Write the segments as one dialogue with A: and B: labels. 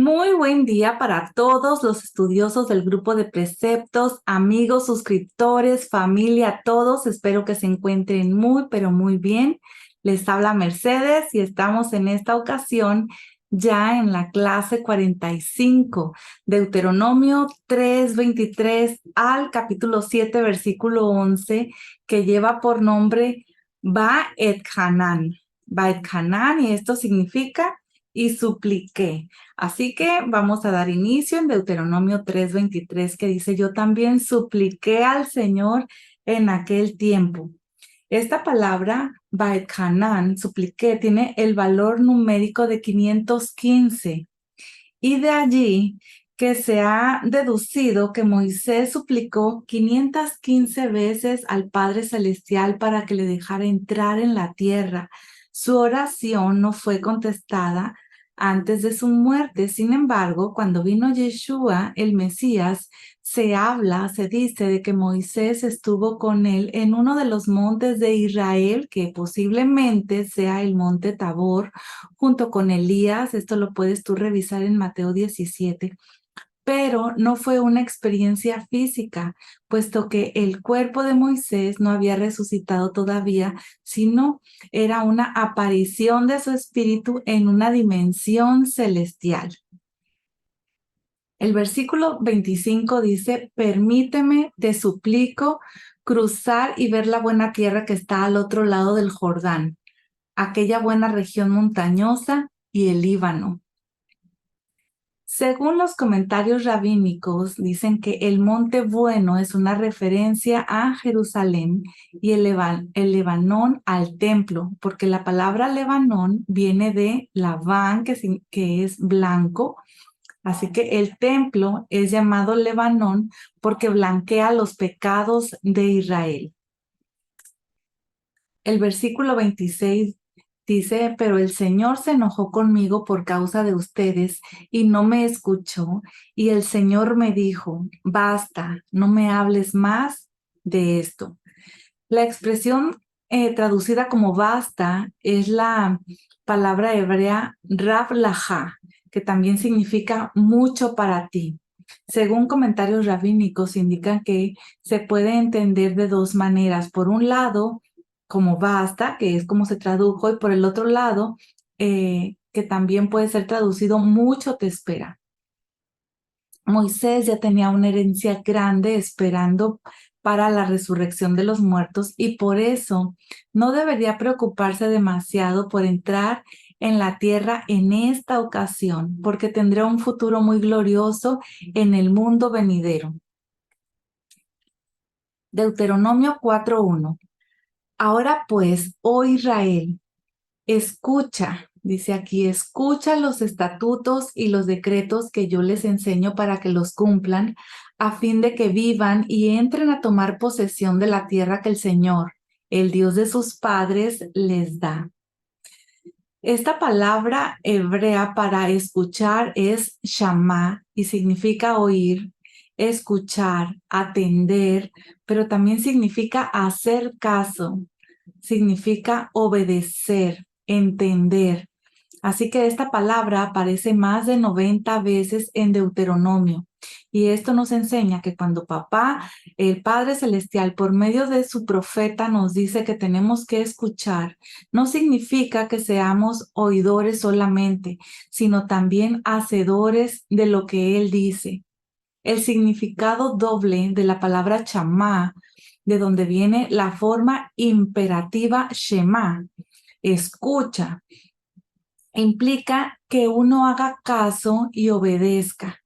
A: Muy buen día para todos los estudiosos del grupo de preceptos, amigos, suscriptores, familia, todos. Espero que se encuentren muy, pero muy bien. Les habla Mercedes y estamos en esta ocasión ya en la clase 45, Deuteronomio 3:23 al capítulo 7, versículo 11, que lleva por nombre Ba'et Hanan. Ba'et Hanan, y esto significa y supliqué. Así que vamos a dar inicio en Deuteronomio 3:23, que dice: yo también supliqué al Señor en aquel tiempo. Esta palabra, Ba'et Hanan, supliqué, tiene el valor numérico de 515, y de allí que se ha deducido que Moisés suplicó 515 veces al Padre Celestial para que le dejara entrar en la tierra. Su oración no fue contestada antes de su muerte. Sin embargo, cuando vino Yeshua, el Mesías, se dice de que Moisés estuvo con él en uno de los montes de Israel, que posiblemente sea el monte Tabor, junto con Elías. Esto lo puedes tú revisar en Mateo 17. Pero no fue una experiencia física, puesto que el cuerpo de Moisés no había resucitado todavía, sino era una aparición de su espíritu en una dimensión celestial. El versículo 25 dice: permíteme, te suplico, cruzar y ver la buena tierra que está al otro lado del Jordán, aquella buena región montañosa y el Líbano. Según los comentarios rabínicos, dicen que el Monte Bueno es una referencia a Jerusalén y el Lebanón al templo, porque la palabra Lebanón viene de Labán, que es blanco. Así que el templo es llamado Lebanón porque blanquea los pecados de Israel. El versículo 26 dice: pero el Señor se enojó conmigo por causa de ustedes y no me escuchó. Y el Señor me dijo: basta, no me hables más de esto. La expresión traducida como basta es la palabra hebrea Rav Laha, que también significa mucho para ti. Según comentarios rabínicos, indican que se puede entender de dos maneras. Por un lado, como basta, que es como se tradujo, y por el otro lado, que también puede ser traducido mucho te espera. Moisés ya tenía una herencia grande esperando para la resurrección de los muertos, y por eso no debería preocuparse demasiado por entrar en la tierra en esta ocasión, porque tendrá un futuro muy glorioso en el mundo venidero. Deuteronomio 4:1. Ahora pues, oh Israel, escucha, dice aquí, escucha los estatutos y los decretos que yo les enseño para que los cumplan, a fin de que vivan y entren a tomar posesión de la tierra que el Señor, el Dios de sus padres, les da. Esta palabra hebrea para escuchar es shamá y significa oír, escuchar, atender, pero también significa hacer caso, significa obedecer, entender. Así que esta palabra aparece más de 90 veces en Deuteronomio. Y esto nos enseña que cuando papá, el Padre Celestial, por medio de su profeta nos dice que tenemos que escuchar, no significa que seamos oidores solamente, sino también hacedores de lo que Él dice. El significado doble de la palabra chamá, de donde viene la forma imperativa shema, escucha, implica que uno haga caso y obedezca.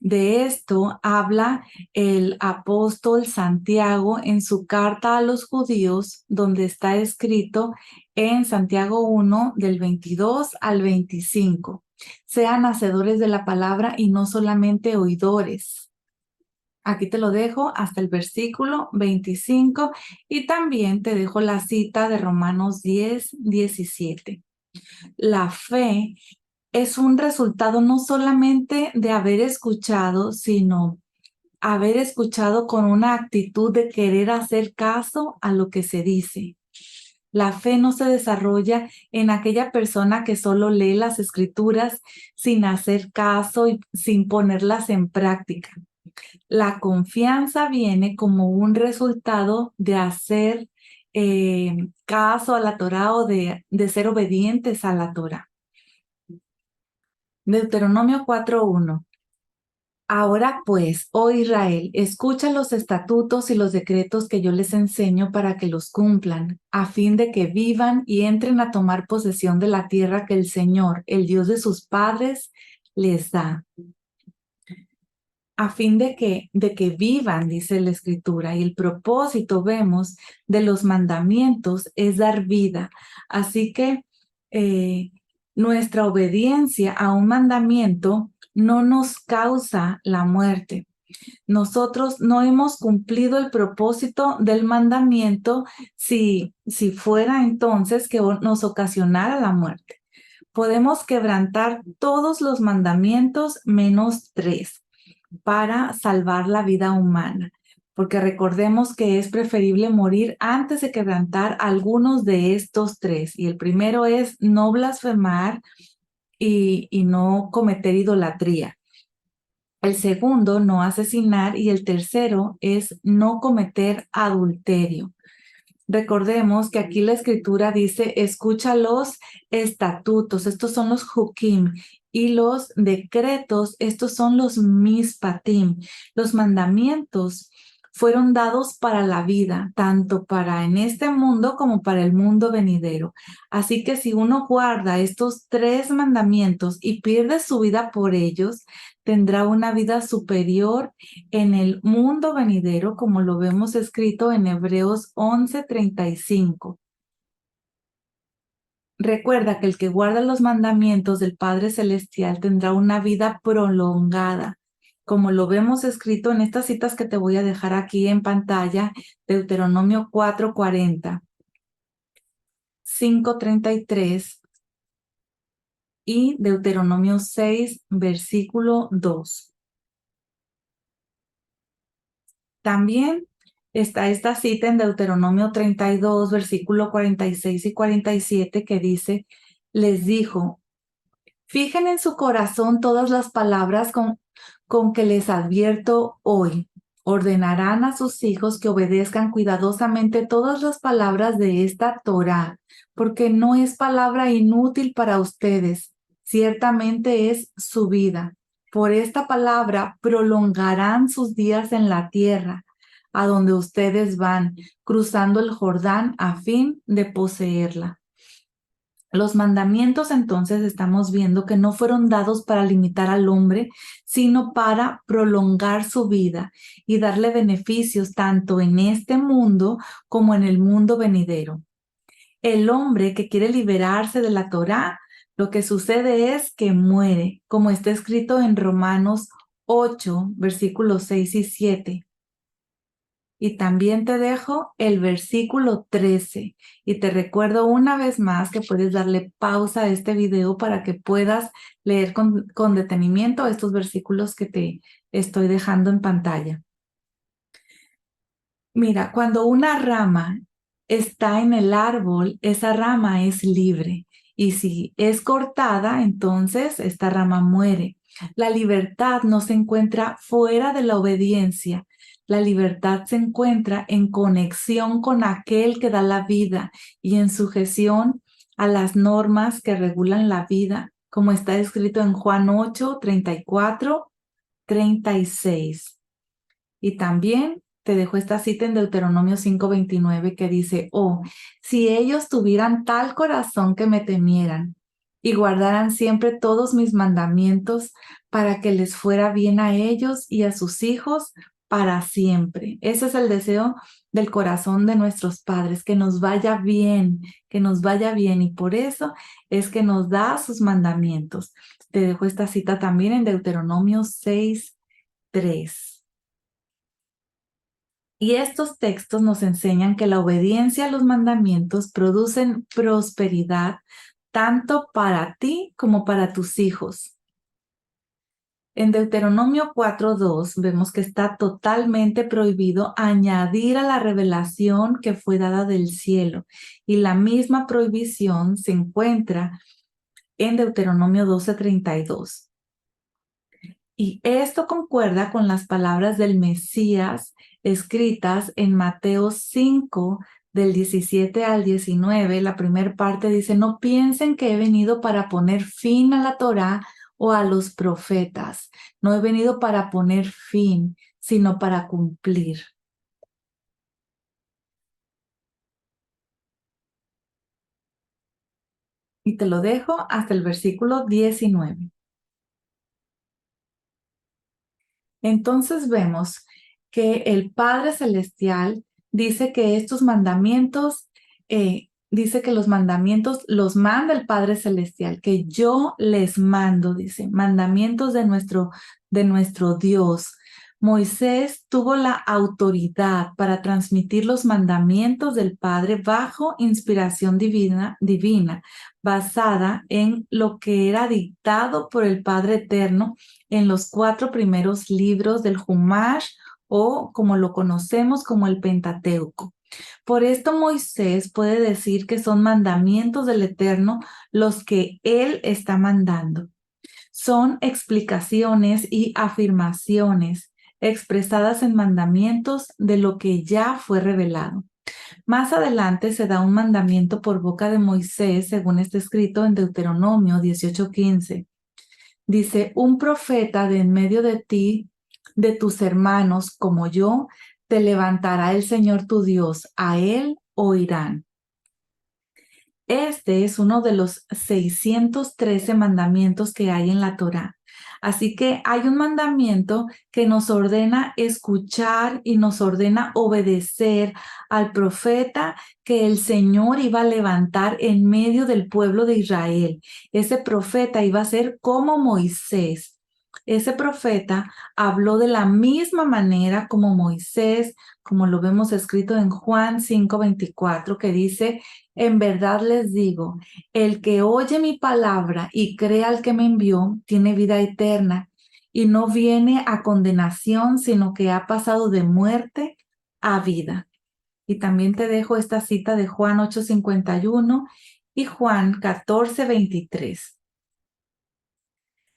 A: De esto habla el apóstol Santiago en su carta a los judíos, donde está escrito en Santiago 1, del 22 al 25. Sean hacedores de la palabra y no solamente oidores. Aquí te lo dejo hasta el versículo 25, y también te dejo la cita de Romanos 10:17. La fe es un resultado no solamente de haber escuchado, sino haber escuchado con una actitud de querer hacer caso a lo que se dice. La fe no se desarrolla en aquella persona que solo lee las escrituras sin hacer caso y sin ponerlas en práctica. La confianza viene como un resultado de hacer caso a la Torah o de ser obedientes a la Torah. Deuteronomio 4:1. Ahora pues, oh Israel, escucha los estatutos y los decretos que yo les enseño para que los cumplan, a fin de que vivan y entren a tomar posesión de la tierra que el Señor, el Dios de sus padres, les da. A fin de que vivan, dice la Escritura, y el propósito, vemos, de los mandamientos es dar vida. Así que nuestra obediencia a un mandamiento no nos causa la muerte. Nosotros no hemos cumplido el propósito del mandamiento si fuera entonces que nos ocasionara la muerte. Podemos quebrantar todos los mandamientos menos 3 para salvar la vida humana, porque recordemos que es preferible morir antes de quebrantar algunos de estos 3. Y el primero es no blasfemar y no cometer idolatría. El segundo, no asesinar, y el tercero es no cometer adulterio. Recordemos que aquí la Escritura dice, escucha los estatutos, estos son los hukim, y los decretos, estos son los mishpatim. Los mandamientos fueron dados para la vida, tanto para en este mundo como para el mundo venidero. Así que si uno guarda estos 3 mandamientos y pierde su vida por ellos, tendrá una vida superior en el mundo venidero, como lo vemos escrito en Hebreos 11:35. Recuerda que el que guarda los mandamientos del Padre Celestial tendrá una vida prolongada, como lo vemos escrito en estas citas que te voy a dejar aquí en pantalla: Deuteronomio 4:40, 5:33 y Deuteronomio 6, versículo 2. También está esta cita en Deuteronomio 32, versículo 46 y 47, que dice, les dijo, fijen en su corazón todas las palabras con que les advierto hoy. Ordenarán a sus hijos que obedezcan cuidadosamente todas las palabras de esta Torá, porque no es palabra inútil para ustedes, ciertamente es su vida. Por esta palabra prolongarán sus días en la tierra, a donde ustedes van, cruzando el Jordán a fin de poseerla. Los mandamientos, entonces, estamos viendo que no fueron dados para limitar al hombre, sino para prolongar su vida y darle beneficios tanto en este mundo como en el mundo venidero. El hombre que quiere liberarse de la Torá, lo que sucede es que muere, como está escrito en Romanos 8, versículos 6 y 7. Y también te dejo el versículo 13 y te recuerdo una vez más que puedes darle pausa a este video para que puedas leer con detenimiento estos versículos que te estoy dejando en pantalla. Mira, cuando una rama está en el árbol, esa rama es libre, y si es cortada, entonces esta rama muere. La libertad no se encuentra fuera de la obediencia. La libertad se encuentra en conexión con aquel que da la vida y en sujeción a las normas que regulan la vida, como está escrito en Juan 8, 34, 36. Y también te dejo esta cita en Deuteronomio 5:29 que dice, oh, si ellos tuvieran tal corazón que me temieran y guardaran siempre todos mis mandamientos para que les fuera bien a ellos y a sus hijos para siempre. Ese es el deseo del corazón de nuestros padres, que nos vaya bien, que nos vaya bien. Y por eso es que nos da sus mandamientos. Te dejo esta cita también en Deuteronomio 6:3. Y estos textos nos enseñan que la obediencia a los mandamientos producen prosperidad tanto para ti como para tus hijos. En Deuteronomio 4:2 vemos que está totalmente prohibido añadir a la revelación que fue dada del cielo. Y la misma prohibición se encuentra en Deuteronomio 12:32. Y esto concuerda con las palabras del Mesías escritas en Mateo 5, del 17 al 19. La primera parte dice: no piensen que he venido para poner fin a la Torá o a los profetas. No he venido para poner fin, sino para cumplir. Y te lo dejo hasta el versículo 19. Entonces vemos que el Padre Celestial dice que estos mandamientos, dice que los mandamientos los manda el Padre Celestial, que yo les mando, dice, mandamientos de nuestro Dios. Moisés tuvo la autoridad para transmitir los mandamientos del Padre bajo inspiración divina, basada en lo que era dictado por el Padre Eterno en los 4 primeros libros del Humash, o como lo conocemos como el Pentateuco. Por esto Moisés puede decir que son mandamientos del Eterno los que él está mandando. Son explicaciones y afirmaciones expresadas en mandamientos de lo que ya fue revelado. Más adelante se da un mandamiento por boca de Moisés, según está escrito en Deuteronomio 18:15. Dice: un profeta de en medio de ti, de tus hermanos como yo, te levantará el Señor tu Dios, a él oirán. Este es uno de los 613 mandamientos que hay en la Torá. Así que hay un mandamiento que nos ordena escuchar y nos ordena obedecer al profeta que el Señor iba a levantar en medio del pueblo de Israel. Ese profeta iba a ser como Moisés. Ese profeta habló de la misma manera como Moisés, como lo vemos escrito en Juan 5:24, que dice: en verdad les digo, el que oye mi palabra y cree al que me envió, tiene vida eterna y no viene a condenación, sino que ha pasado de muerte a vida. Y también te dejo esta cita de Juan 8:51 y Juan 14:23.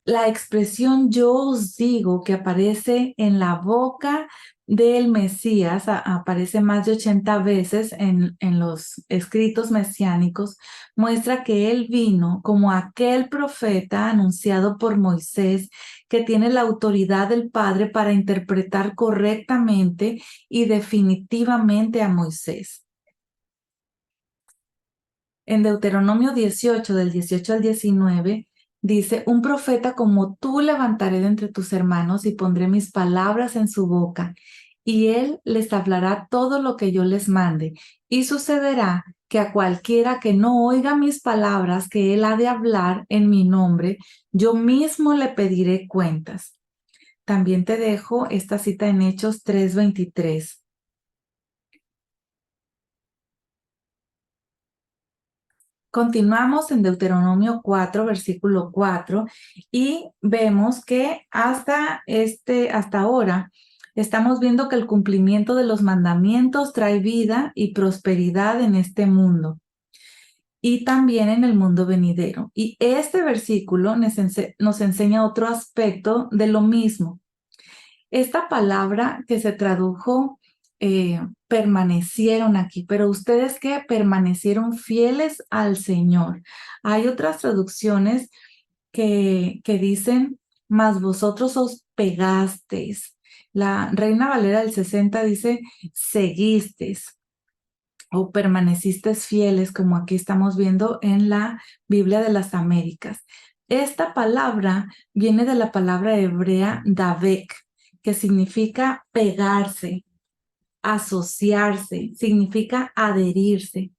A: La expresión yo os digo, que aparece en la boca del Mesías, aparece más de 80 veces en los escritos mesiánicos, muestra que él vino como aquel profeta anunciado por Moisés, que tiene la autoridad del Padre para interpretar correctamente y definitivamente a Moisés. En Deuteronomio 18, del 18 al 19, dice: un profeta como tú levantaré de entre tus hermanos y pondré mis palabras en su boca, y él les hablará todo lo que yo les mande. Y sucederá que a cualquiera que no oiga mis palabras que él ha de hablar en mi nombre, yo mismo le pediré cuentas. También te dejo esta cita en Hechos 3:23. Continuamos en Deuteronomio 4, versículo 4, y vemos que hasta ahora estamos viendo que el cumplimiento de los mandamientos trae vida y prosperidad en este mundo y también en el mundo venidero. Y este versículo nos enseña otro aspecto de lo mismo. Esta palabra que se tradujo permanecieron aquí, pero ustedes que permanecieron fieles al Señor. Hay otras traducciones que dicen: mas vosotros os pegasteis. La Reina Valera del 60 dice: seguisteis o permanecisteis fieles, como aquí estamos viendo en la Biblia de las Américas. Esta palabra viene de la palabra hebrea davek, que significa pegarse, asociarse, significa adherirse.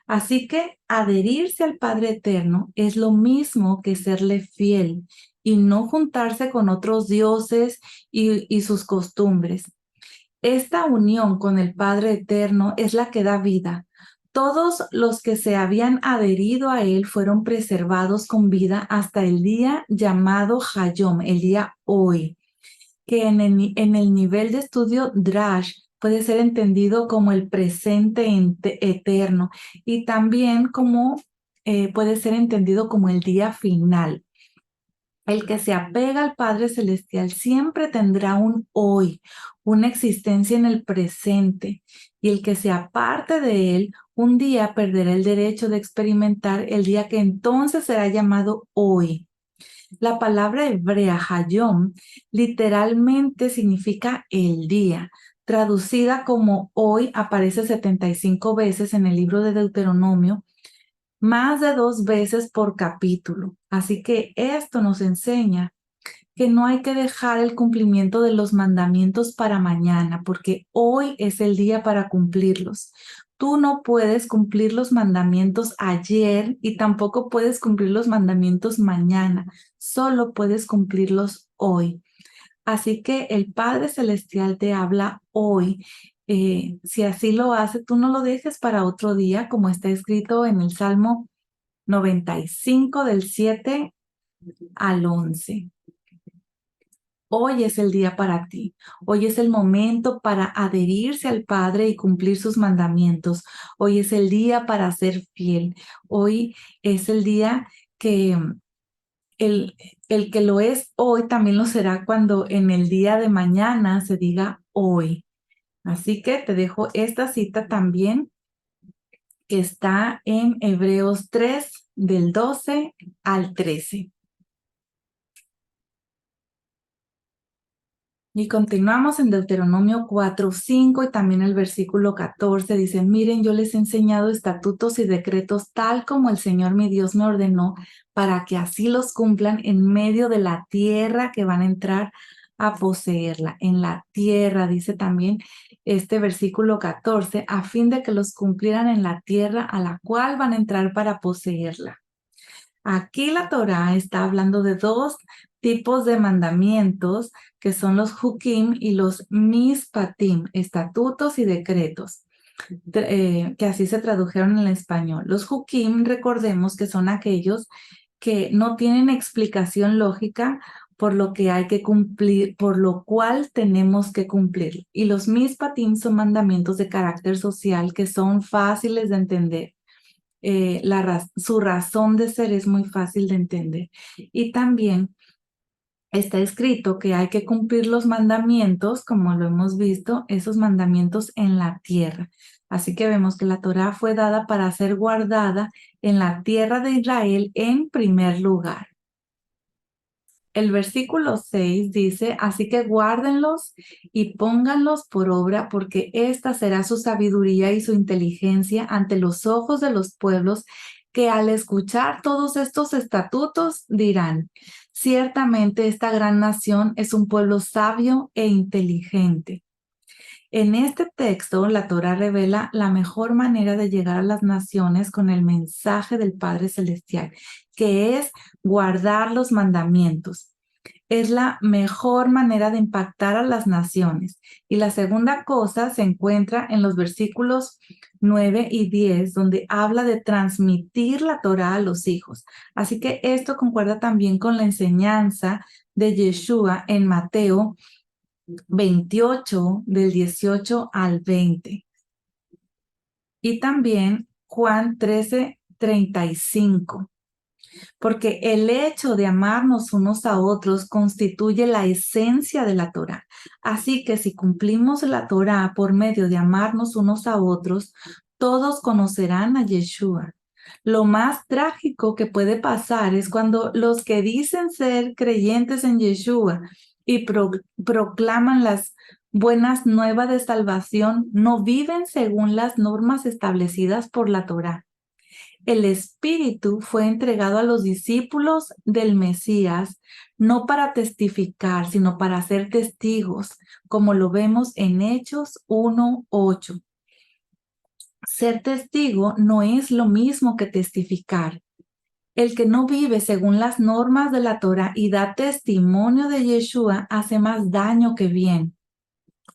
A: Así que adherirse al Padre Eterno es lo mismo que serle fiel y no juntarse con otros dioses y sus costumbres. Esta unión con el Padre Eterno es la que da vida. Todos los que se habían adherido a él fueron preservados con vida hasta el día llamado Hayom, el día hoy, que en el nivel de estudio Drash puede ser entendido como el presente eterno y también como puede ser entendido como el día final. El que se apega al Padre Celestial siempre tendrá un hoy, una existencia en el presente, y el que se aparte de él, un día perderá el derecho de experimentar el día que entonces será llamado hoy. La palabra hebrea Hayom literalmente significa el día. Traducida como hoy aparece 75 veces en el libro de Deuteronomio, más de 2 veces por capítulo. Así que esto nos enseña que no hay que dejar el cumplimiento de los mandamientos para mañana, porque hoy es el día para cumplirlos. Tú no puedes cumplir los mandamientos ayer y tampoco puedes cumplir los mandamientos mañana, solo puedes cumplirlos hoy. Así que el Padre Celestial te habla hoy. Si así lo hace, tú no lo dejes para otro día, como está escrito en el Salmo 95 del 7 al 11. Hoy es el día para ti. Hoy es el momento para adherirse al Padre y cumplir sus mandamientos. Hoy es el día para ser fiel. Hoy es el día que el, el que lo es hoy también lo será cuando en el día de mañana se diga hoy. Así que te dejo esta cita también que está en Hebreos 3 del 12 al 13. Y continuamos en Deuteronomio 4:5 y también el versículo 14 dice, miren, yo les he enseñado estatutos y decretos tal como el Señor mi Dios me ordenó para que así los cumplan en medio de la tierra que van a entrar a poseerla. En la tierra, dice también este versículo 14, a fin de que los cumplieran en la tierra a la cual van a entrar para poseerla. Aquí la Torá está hablando de 2 tipos de mandamientos que son los hukim y los mispatim, estatutos y decretos, que así se tradujeron en el español. Los hukim, recordemos que son aquellos que no tienen explicación lógica por lo que hay que cumplir, por lo cual tenemos que cumplir. Y los mispatim son mandamientos de carácter social que son fáciles de entender. Su razón de ser es muy fácil de entender. Y también está escrito que hay que cumplir los mandamientos, como lo hemos visto, esos mandamientos en la tierra. Así que vemos que la Torá fue dada para ser guardada en la tierra de Israel en primer lugar. El versículo 6 dice, así que guárdenlos y pónganlos por obra, porque esta será su sabiduría y su inteligencia ante los ojos de los pueblos, que al escuchar todos estos estatutos dirán, ciertamente esta gran nación es un pueblo sabio e inteligente. En este texto, la Torá revela la mejor manera de llegar a las naciones con el mensaje del Padre Celestial, que es guardar los mandamientos. Es la mejor manera de impactar a las naciones. Y la segunda cosa se encuentra en los versículos 9 y 10, donde habla de transmitir la Torá a los hijos. Así que esto concuerda también con la enseñanza de Yeshua en Mateo 28, del 18 al 20. Y también Juan 13:35. Porque el hecho de amarnos unos a otros constituye la esencia de la Torá. Así que si cumplimos la Torá por medio de amarnos unos a otros, todos conocerán a Yeshua. Lo más trágico que puede pasar es cuando los que dicen ser creyentes en Yeshua y proclaman las buenas nuevas de salvación no viven según las normas establecidas por la Torá. El Espíritu fue entregado a los discípulos del Mesías no para testificar, sino para ser testigos, como lo vemos en Hechos 1:8. Ser testigo no es lo mismo que testificar. El que no vive según las normas de la Torá y da testimonio de Yeshua hace más daño que bien.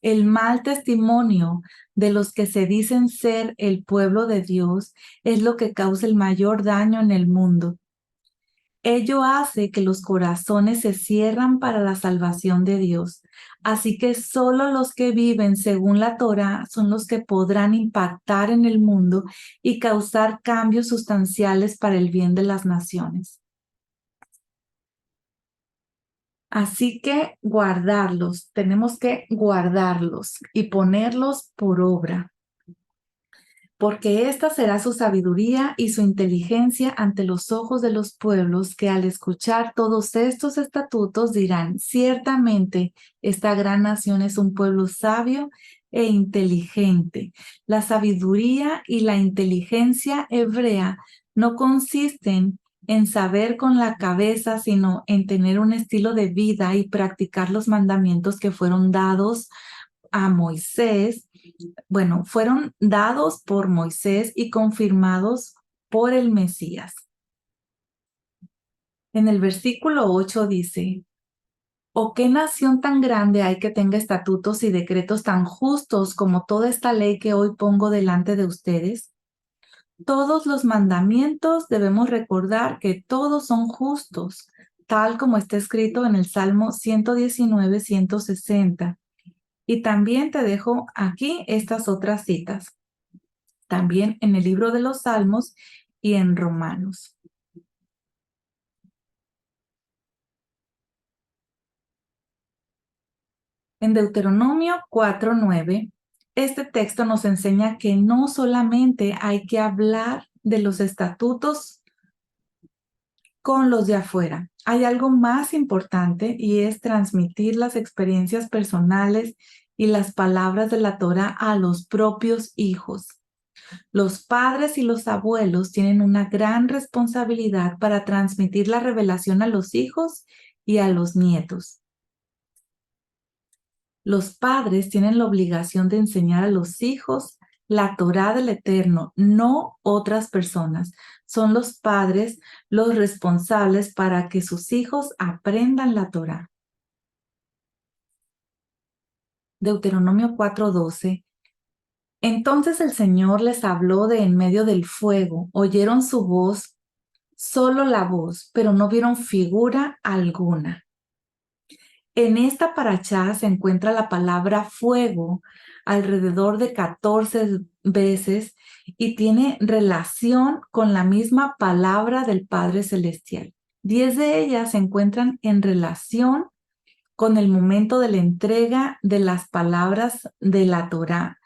A: El mal testimonio de los que se dicen ser el pueblo de Dios es lo que causa el mayor daño en el mundo. Ello hace que los corazones se cierran para la salvación de Dios. Así que solo los que viven según la Torá son los que podrán impactar en el mundo y causar cambios sustanciales para el bien de las naciones. Así que guardarlos, tenemos que guardarlos y ponerlos por obra, porque esta será su sabiduría y su inteligencia ante los ojos de los pueblos que al escuchar todos estos estatutos dirán, ciertamente esta gran nación es un pueblo sabio e inteligente. La sabiduría y la inteligencia hebrea no consisten en saber con la cabeza, sino en tener un estilo de vida y practicar los mandamientos que fueron dados a Moisés. Bueno, fueron dados por Moisés y confirmados por el Mesías. En el versículo 8 dice, ¿o qué nación tan grande hay que tenga estatutos y decretos tan justos como toda esta ley que hoy pongo delante de ustedes? Todos los mandamientos debemos recordar que todos son justos, tal como está escrito en el Salmo 119, 160. Y también te dejo aquí estas otras citas, también en el libro de los Salmos y en Romanos. En Deuteronomio 4:9, este texto nos enseña que no solamente hay que hablar de los estatutos con los de afuera. Hay algo más importante y es transmitir las experiencias personales y las palabras de la Torá a los propios hijos. Los padres y los abuelos tienen una gran responsabilidad para transmitir la revelación a los hijos y a los nietos. Los padres tienen la obligación de enseñar a los hijos la Torá del Eterno, no otras personas. Son los padres los responsables para que sus hijos aprendan la Torá. Deuteronomio 4:12. Entonces el Señor les habló de en medio del fuego. Oyeron su voz, solo la voz, pero no vieron figura alguna. En esta parashá se encuentra la palabra fuego alrededor de 14 veces y tiene relación con la misma palabra del Padre Celestial. 10 de ellas se encuentran en relación con el momento de la entrega de las palabras de la Torá,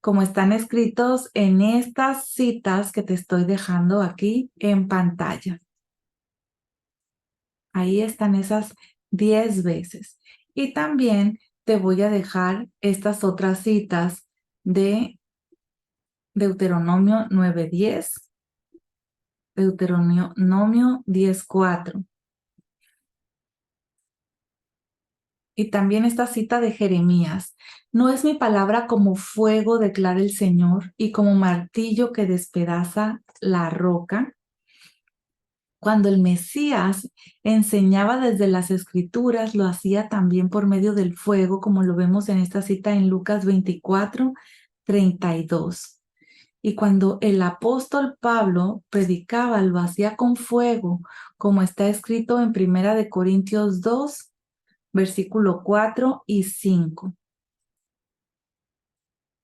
A: como están escritos en estas citas que te estoy dejando aquí en pantalla. Ahí están esas 10 veces. Y también te voy a dejar estas otras citas de Deuteronomio 9:10, Deuteronomio 10:4. Y también esta cita de Jeremías. No es mi palabra como fuego, declara el Señor, y como martillo que despedaza la roca. Cuando el Mesías enseñaba desde las Escrituras, lo hacía también por medio del fuego, como lo vemos en esta cita en Lucas 24:32. Y cuando el apóstol Pablo predicaba, lo hacía con fuego, como está escrito en 1 Corintios 2, versículo 4 y 5.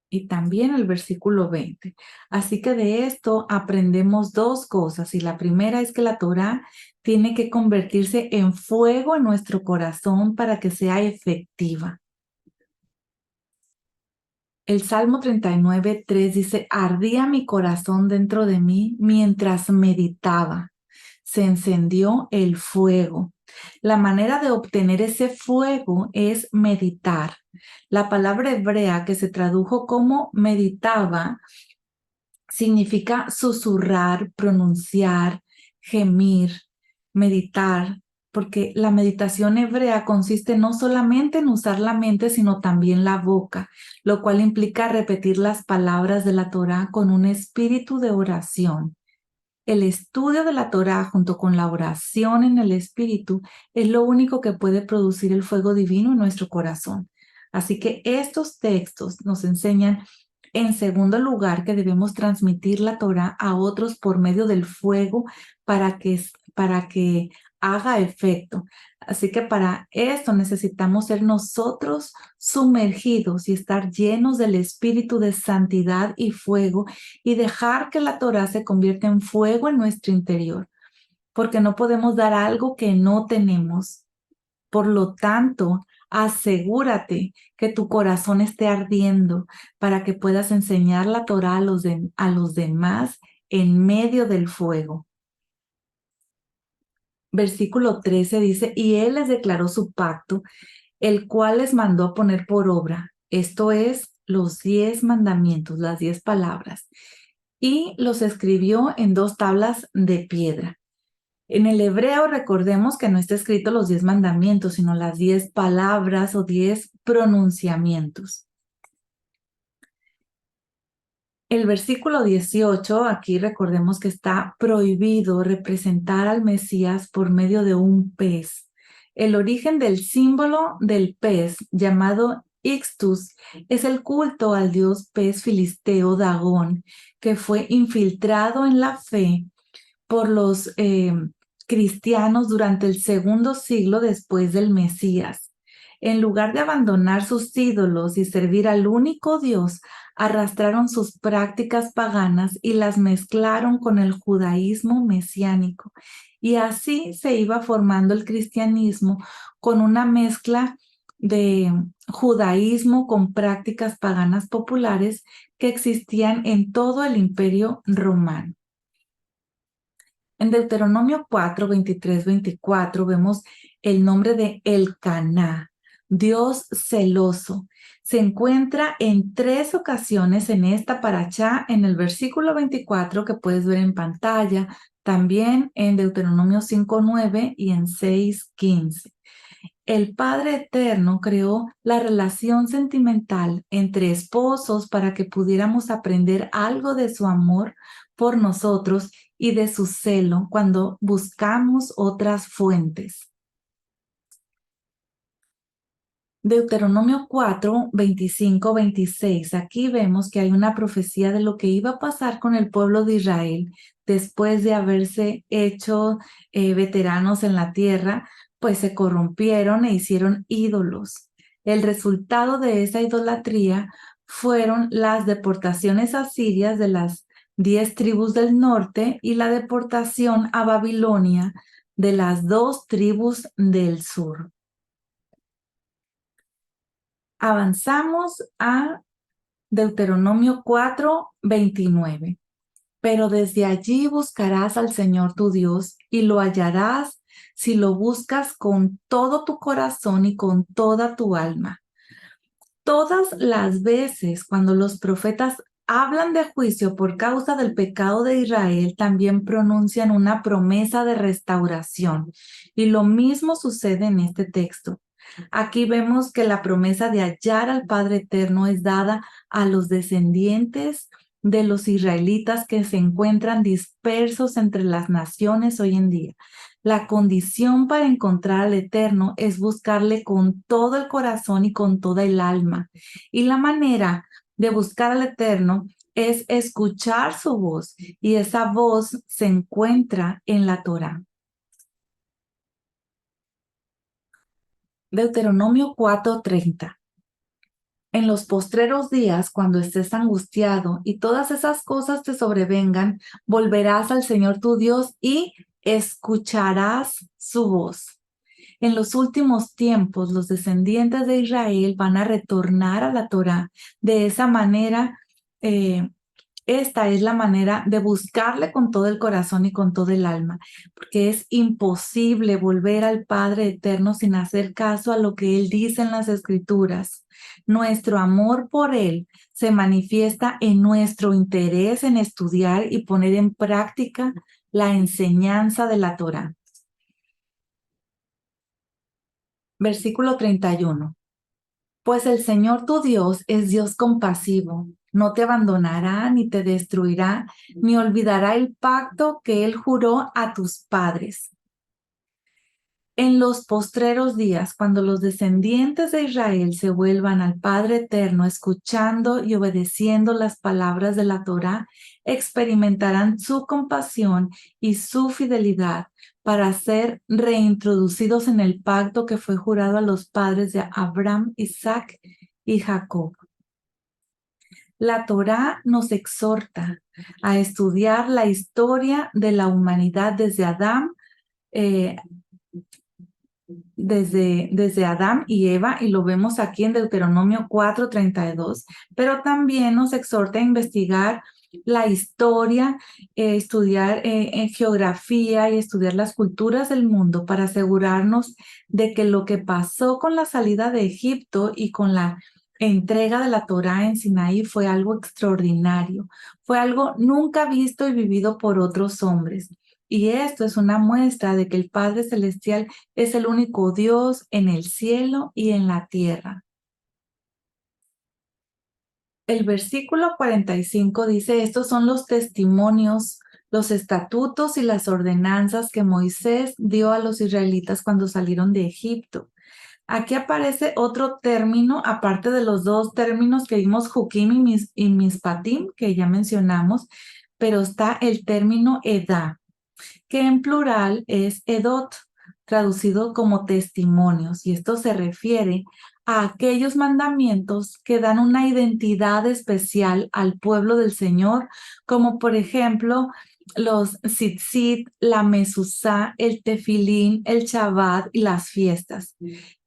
A: Y también el versículo 20. Así que de esto aprendemos dos cosas. Y la primera es que la Torá tiene que convertirse en fuego en nuestro corazón para que sea efectiva. El Salmo 39:3 dice, ardía mi corazón dentro de mí mientras meditaba. Se encendió el fuego. La manera de obtener ese fuego es meditar. La palabra hebrea que se tradujo como meditaba significa susurrar, pronunciar, gemir, meditar, porque la meditación hebrea consiste no solamente en usar la mente, sino también la boca, lo cual implica repetir las palabras de la Torá con un espíritu de oración. El estudio de la Torá junto con la oración en el espíritu es lo único que puede producir el fuego divino en nuestro corazón. Así que estos textos nos enseñan En segundo lugar, que debemos transmitir la Torá a otros por medio del fuego para que haga efecto. Así que para esto necesitamos ser nosotros sumergidos y estar llenos del espíritu de santidad y fuego y dejar que la Torá se convierta en fuego en nuestro interior, porque no podemos dar algo que no tenemos. Por lo tanto, asegúrate que tu corazón esté ardiendo para que puedas enseñar la Torá a los demás en medio del fuego. Versículo 13 dice, y él les declaró su pacto, el cual les mandó a poner por obra. Esto es los 10 mandamientos, las 10 palabras. Y los escribió en 2 tablas de piedra. En el hebreo recordemos que no está escrito los 10 mandamientos, sino las 10 palabras o 10 pronunciamientos. El versículo 18, aquí recordemos que está prohibido representar al Mesías por medio de un pez. El origen del símbolo del pez, llamado Ixtus, es el culto al dios pez filisteo Dagón, que fue infiltrado en la fe por los cristianos durante el segundo siglo después del Mesías. En lugar de abandonar sus ídolos y servir al único Dios, arrastraron sus prácticas paganas y las mezclaron con el judaísmo mesiánico. Y así se iba formando el cristianismo con una mezcla de judaísmo con prácticas paganas populares que existían en todo el imperio romano. En Deuteronomio 4, 23, 24 vemos el nombre de Elcaná, Dios celoso. Se encuentra en 3 ocasiones en esta parashá, en el versículo 24 que puedes ver en pantalla, también en Deuteronomio 5, 9 y en 6, 15. El Padre Eterno creó la relación sentimental entre esposos para que pudiéramos aprender algo de su amor por nosotros y de su celo cuando buscamos otras fuentes. Deuteronomio 4, 25, 26. Aquí vemos que hay una profecía de lo que iba a pasar con el pueblo de Israel después de haberse hecho veteranos en la tierra, pues se corrompieron e hicieron ídolos. El resultado de esa idolatría fueron las deportaciones asirias de las 10 tribus del norte y la deportación a Babilonia de las 2 tribus del sur. Avanzamos a Deuteronomio 4, 29. Pero desde allí buscarás al Señor tu Dios y lo hallarás si lo buscas con todo tu corazón y con toda tu alma. Todas las veces cuando los profetas hablan de juicio por causa del pecado de Israel, también pronuncian una promesa de restauración. Y lo mismo sucede en este texto. Aquí vemos que la promesa de hallar al Padre Eterno es dada a los descendientes de los israelitas que se encuentran dispersos entre las naciones hoy en día. La condición para encontrar al Eterno es buscarle con todo el corazón y con toda el alma. Y la manera de buscar al Eterno es escuchar su voz, y esa voz se encuentra en la Torá. Deuteronomio 4:30. En los postreros días, cuando estés angustiado y todas esas cosas te sobrevengan, volverás al Señor tu Dios y escucharás su voz. En los últimos tiempos, los descendientes de Israel van a retornar a la Torá. De esa manera, esta es la manera de buscarle con todo el corazón y con todo el alma, porque es imposible volver al Padre Eterno sin hacer caso a lo que Él dice en las Escrituras. Nuestro amor por Él se manifiesta en nuestro interés en estudiar y poner en práctica la enseñanza de la Torá. Versículo 31. Pues el Señor tu Dios es Dios compasivo, no te abandonará ni te destruirá, ni olvidará el pacto que Él juró a tus padres. En los postreros días, cuando los descendientes de Israel se vuelvan al Padre Eterno, escuchando y obedeciendo las palabras de la Torá, experimentarán su compasión y su fidelidad para ser reintroducidos en el pacto que fue jurado a los padres de Abraham, Isaac y Jacob. La Torá nos exhorta a estudiar la historia de la humanidad eh, desde Adán y Eva, y lo vemos aquí en Deuteronomio 4:32, pero también nos exhorta a investigar la historia, estudiar geografía y estudiar las culturas del mundo para asegurarnos de que lo que pasó con la salida de Egipto y con la entrega de la Torá en Sinaí fue algo extraordinario, fue algo nunca visto y vivido por otros hombres. Y esto es una muestra de que el Padre Celestial es el único Dios en el cielo y en la tierra. El versículo 45 dice, estos son los testimonios, los estatutos y las ordenanzas que Moisés dio a los israelitas cuando salieron de Egipto. Aquí aparece otro término, aparte de los dos términos que vimos, Jukim y Mispatim, que ya mencionamos, pero está el término Edá, que en plural es Edot, traducido como testimonios, y esto se refiere a aquellos mandamientos que dan una identidad especial al pueblo del Señor, como por ejemplo los tzitzit, la mezuzá, el tefilín, el shabbat y las fiestas.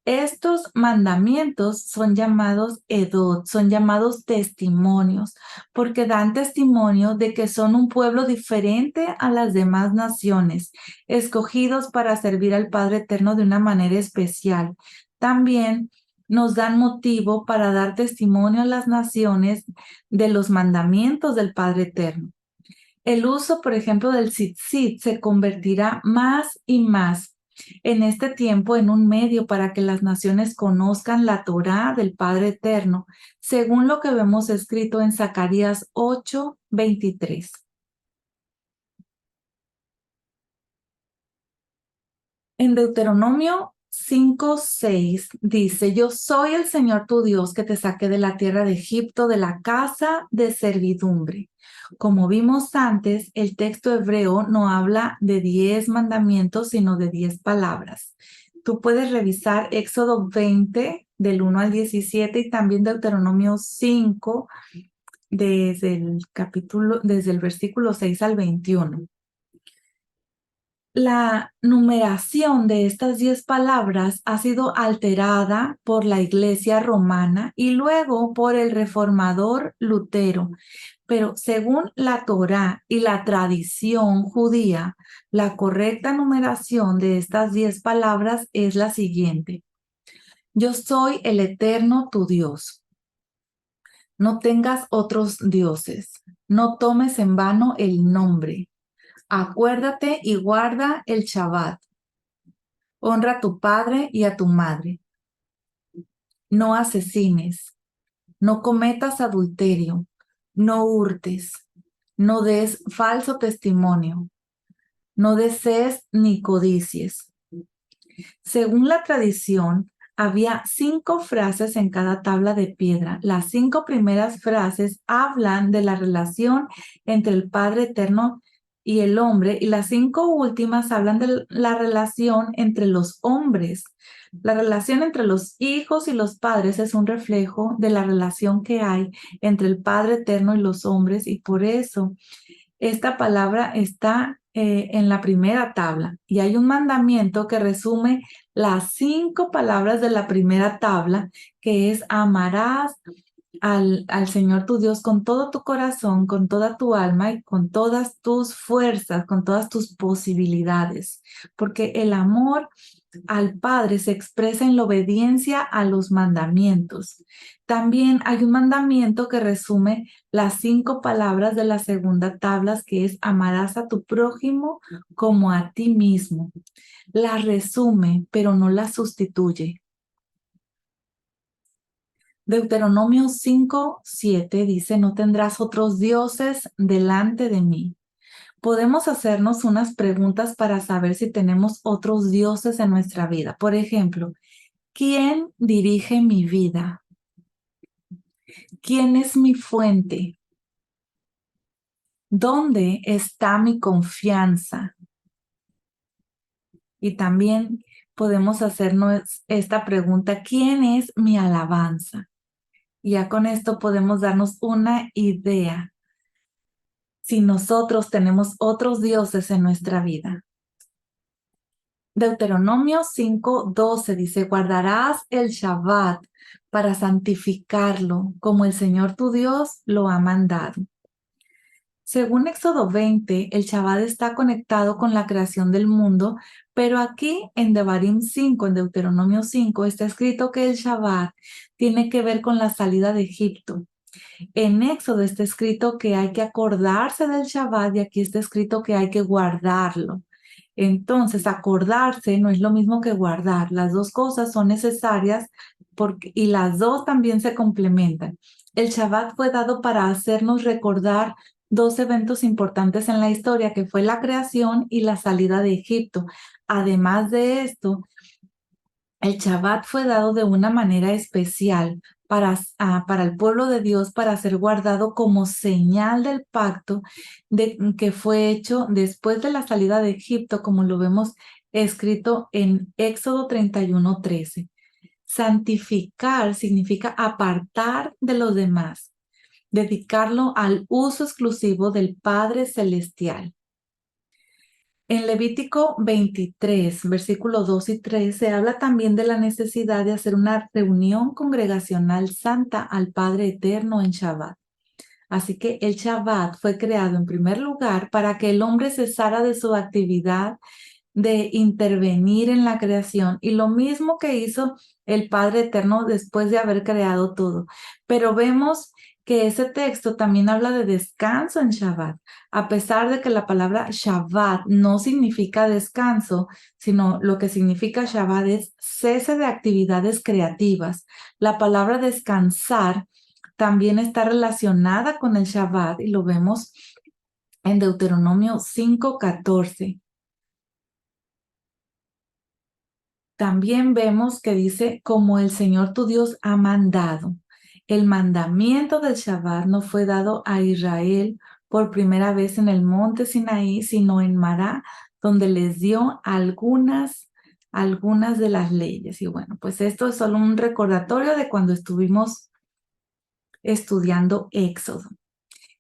A: Estos mandamientos son llamados edot, son llamados testimonios, porque dan testimonio de que son un pueblo diferente a las demás naciones, escogidos para servir al Padre Eterno de una manera especial. También nos dan motivo para dar testimonio a las naciones de los mandamientos del Padre Eterno. El uso, por ejemplo, del tzitzit se convertirá más y más en este tiempo en un medio para que las naciones conozcan la Torá del Padre Eterno, según lo que vemos escrito en Zacarías 8:23. En Deuteronomio 5:6 dice, yo soy el Señor tu Dios que te saqué de la tierra de Egipto, de la casa de servidumbre. Como vimos antes, el texto hebreo no habla de 10 mandamientos, sino de 10 palabras. Tú puedes revisar Éxodo 20, del 1 al 17, y también Deuteronomio 5, desde el versículo 6 al 21. La numeración de estas 10 palabras ha sido alterada por la Iglesia romana y luego por el reformador Lutero. Pero según la Torá y la tradición judía, la correcta numeración de estas 10 palabras es la siguiente. Yo soy el Eterno tu Dios. No tengas otros dioses. No tomes en vano el nombre. Acuérdate y guarda el Shabbat. Honra a tu padre y a tu madre. No asesines. No cometas adulterio. No hurtes. No des falso testimonio. No desees ni codicies. Según la tradición, había 5 frases en cada tabla de piedra. Las 5 primeras frases hablan de la relación entre el Padre Eterno y el hombre, y las 5 últimas hablan de la relación entre los hombres. La relación entre los hijos y los padres es un reflejo de la relación que hay entre el Padre Eterno y los hombres, y por eso esta palabra está en la primera tabla, y hay un mandamiento que resume las 5 palabras de la primera tabla, que es amarás al Señor tu Dios con todo tu corazón, con toda tu alma y con todas tus fuerzas, con todas tus posibilidades, porque el amor al Padre se expresa en la obediencia a los mandamientos. También hay un mandamiento que resume las 5 palabras de la segunda tabla, que es amarás a tu prójimo como a ti mismo. Las resume, pero no las sustituye. Deuteronomio 5:7 dice, no tendrás otros dioses delante de mí. podemos hacernos unas preguntas para saber si tenemos otros dioses en nuestra vida. Por ejemplo, ¿quién dirige mi vida? ¿Quién es mi fuente? ¿Dónde está mi confianza? Y también podemos hacernos esta pregunta, ¿quién es mi alabanza? Y ya con esto podemos darnos una idea si nosotros tenemos otros dioses en nuestra vida. Deuteronomio 5:12 dice, guardarás el Shabbat para santificarlo, como el Señor tu Dios lo ha mandado. Según Éxodo 20, el Shabbat está conectado con la creación del mundo, pero aquí en Devarim 5, en Deuteronomio 5, está escrito que el Shabbat tiene que ver con la salida de Egipto. En Éxodo está escrito que hay que acordarse del Shabbat y aquí está escrito que hay que guardarlo. Entonces, acordarse no es lo mismo que guardar. Las dos cosas son necesarias y las dos también se complementan. El Shabbat fue dado para hacernos recordar dos eventos importantes en la historia, que fue la creación y la salida de Egipto. Además de esto, el Shabbat fue dado de una manera especial para el pueblo de Dios, para ser guardado como señal del pacto que fue hecho después de la salida de Egipto, como lo vemos escrito en Éxodo 31:13. Santificar significa apartar de los demás, dedicarlo al uso exclusivo del Padre Celestial. En Levítico 23, versículos 2 y 3, se habla también de la necesidad de hacer una reunión congregacional santa al Padre Eterno en Shabbat. Así que el Shabbat fue creado en primer lugar para que el hombre cesara de su actividad de intervenir en la creación y lo mismo que hizo el Padre Eterno después de haber creado todo. Pero vemos que ese texto también habla de descanso en Shabbat, a pesar de que la palabra Shabbat no significa descanso, sino lo que significa Shabbat es cese de actividades creativas. La palabra descansar también está relacionada con el Shabbat y lo vemos en Deuteronomio 5:14. También vemos que dice, como el Señor tu Dios ha mandado. El mandamiento del Shabbat no fue dado a Israel por primera vez en el monte Sinaí, sino en Mará, donde les dio algunas de las leyes. Y bueno, pues esto es solo un recordatorio de cuando estuvimos estudiando Éxodo.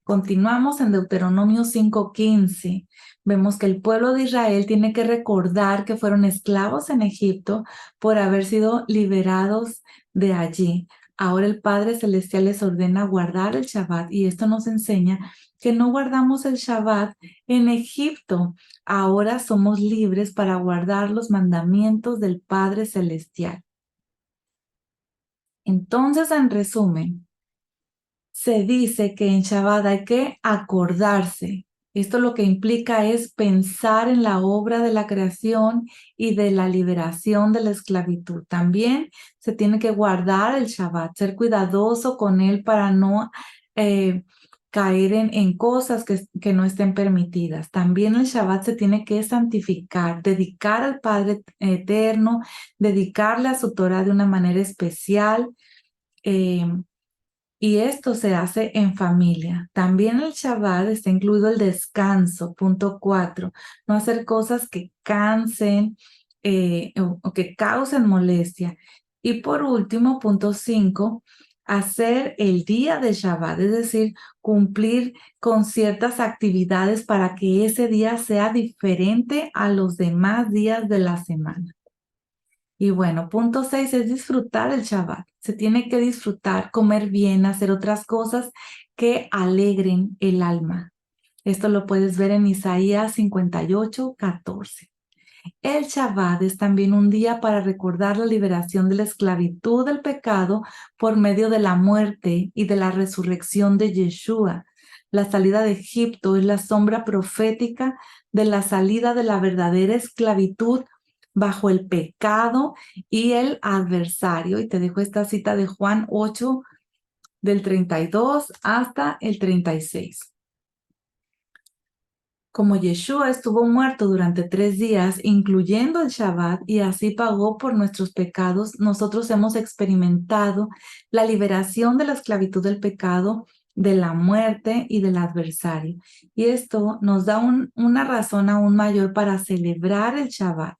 A: Continuamos en Deuteronomio 5:15. Vemos que el pueblo de Israel tiene que recordar que fueron esclavos en Egipto por haber sido liberados de allí. Ahora el Padre Celestial les ordena guardar el Shabbat y esto nos enseña que no guardamos el Shabbat en Egipto. Ahora somos libres para guardar los mandamientos del Padre Celestial. Entonces, en resumen, se dice que en Shabbat hay que acordarse. Esto lo que implica es pensar en la obra de la creación y de la liberación de la esclavitud. También se tiene que guardar el Shabbat, ser cuidadoso con él para no caer en cosas que no estén permitidas. También el Shabbat se tiene que santificar, dedicar al Padre Eterno, dedicarle a su Torah de una manera especial. Y esto se hace en familia. También el Shabbat está incluido el descanso, punto 4. No hacer cosas que cansen o que causen molestia. Y por último, punto 5, hacer el día de Shabbat, es decir, cumplir con ciertas actividades para que ese día sea diferente a los demás días de la semana. Y bueno, punto 6 es disfrutar el Shabbat. Se tiene que disfrutar, comer bien, hacer otras cosas que alegren el alma. Esto lo puedes ver en Isaías 58:14. El Shabbat es también un día para recordar la liberación de la esclavitud del pecado por medio de la muerte y de la resurrección de Yeshua. La salida de Egipto es la sombra profética de la salida de la verdadera esclavitud bajo el pecado y el adversario. Y te dejo esta cita de Juan 8, del 32 hasta el 36. Como Yeshua estuvo muerto durante 3 días, incluyendo el Shabbat, y así pagó por nuestros pecados, nosotros hemos experimentado la liberación de la esclavitud del pecado, de la muerte y del adversario. Y esto nos da una razón aún mayor para celebrar el Shabbat.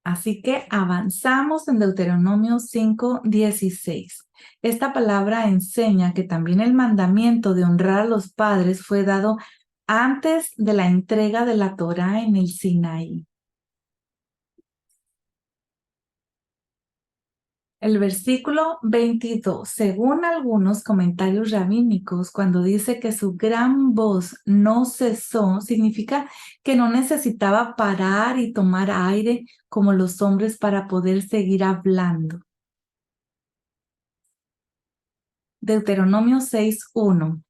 A: Así que avanzamos en Deuteronomio 5:16. Esta palabra enseña que también el mandamiento de honrar a los padres fue dado antes de la entrega de la Torá en el Sinaí. El versículo 22, según algunos comentarios rabínicos, cuando dice que su gran voz no cesó, significa que no necesitaba parar y tomar aire como los hombres para poder seguir hablando. Deuteronomio 6:1.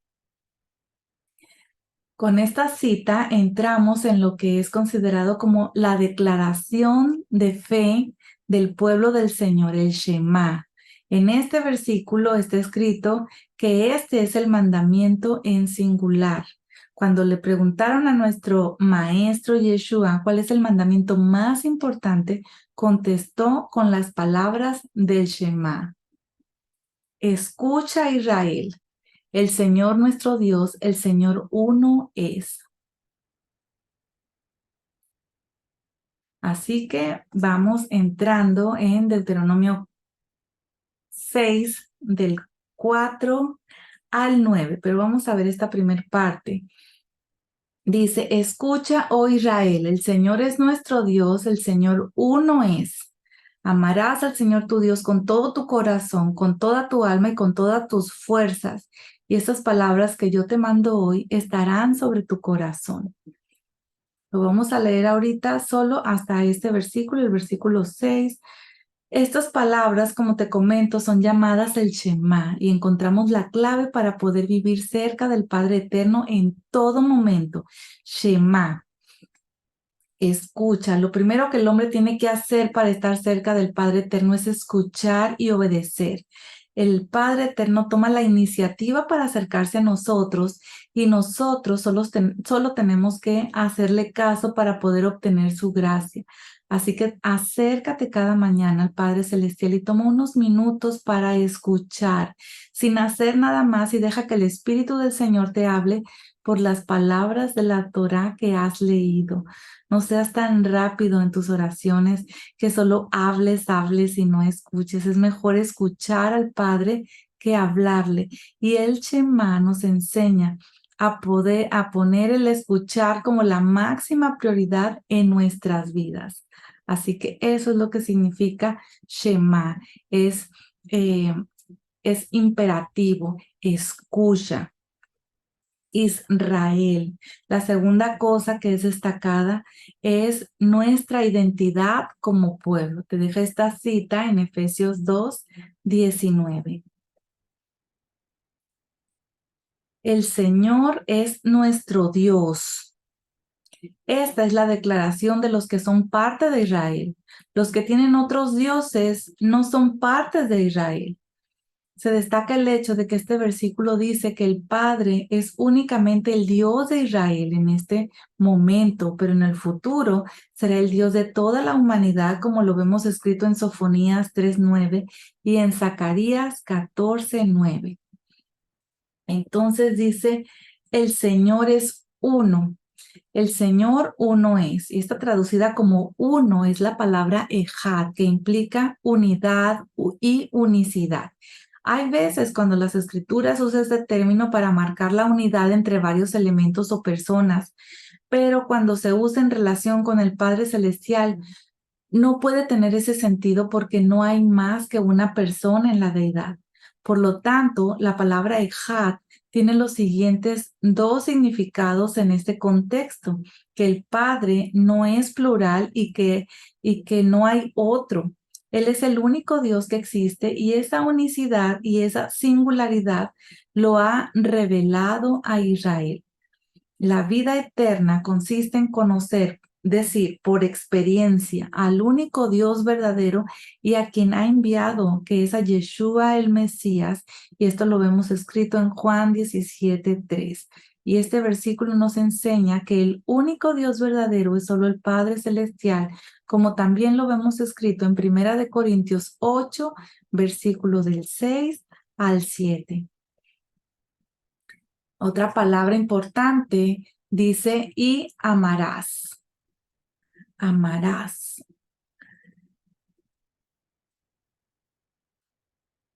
A: Con esta cita entramos en lo que es considerado como la declaración de fe del pueblo del Señor, el Shema. En este versículo está escrito que este es el mandamiento en singular. Cuando le preguntaron a nuestro maestro Yeshua cuál es el mandamiento más importante, contestó con las palabras del Shema. Escucha, Israel. El Señor nuestro Dios, el Señor uno es. Así que vamos entrando en Deuteronomio 6, del 4 al 9, pero vamos a ver esta primera parte. Dice, escucha, oh Israel, el Señor es nuestro Dios, el Señor uno es. Amarás al Señor tu Dios con todo tu corazón, con toda tu alma y con todas tus fuerzas. Y estas palabras que yo te mando hoy estarán sobre tu corazón. Lo vamos a leer ahorita solo hasta este versículo, el versículo 6. Estas palabras, como te comento, son llamadas el Shema y encontramos la clave para poder vivir cerca del Padre Eterno en todo momento. Shema. Escucha. Lo primero que el hombre tiene que hacer para estar cerca del Padre Eterno es escuchar y obedecer. El Padre Eterno toma la iniciativa para acercarse a nosotros y nosotros solo tenemos que hacerle caso para poder obtener su gracia. Así que acércate cada mañana al Padre Celestial y toma unos minutos para escuchar, sin hacer nada más, y deja que el Espíritu del Señor te hable por las palabras de la Torá que has leído. No seas tan rápido en tus oraciones que solo hables y no escuches. Es mejor escuchar al Padre que hablarle. Y el Shema nos enseña a poner el escuchar como la máxima prioridad en nuestras vidas. Así que eso es lo que significa Shema. Es imperativo, escucha. Israel. La segunda cosa que es destacada es nuestra identidad como pueblo. Te dejo esta cita en Efesios 2:19. El Señor es nuestro Dios. Esta es la declaración de los que son parte de Israel. Los que tienen otros dioses no son parte de Israel. Se destaca el hecho de que este versículo dice que el Padre es únicamente el Dios de Israel en este momento, pero en el futuro será el Dios de toda la humanidad, como lo vemos escrito en Sofonías 3:9 y en Zacarías 14:9. Entonces dice, el Señor es uno. El Señor uno es, y está traducida como uno, es la palabra ejad, que implica unidad y unicidad. Hay veces cuando las escrituras usan este término para marcar la unidad entre varios elementos o personas, pero cuando se usa en relación con el Padre Celestial, no puede tener ese sentido porque no hay más que una persona en la deidad. Por lo tanto, la palabra ejad tiene los siguientes dos significados en este contexto: que el Padre no es plural y que no hay otro. Él es el único Dios que existe, y esa unicidad y esa singularidad lo ha revelado a Israel. La vida eterna consiste en conocer, decir, por experiencia, al único Dios verdadero y a quien ha enviado, que es a Yeshua el Mesías, y esto lo vemos escrito en Juan 17:3. Y este versículo nos enseña que el único Dios verdadero es solo el Padre Celestial, como también lo vemos escrito en 1 Corintios 8, versículos del 6 al 7. Otra palabra importante dice, y amarás. Amarás.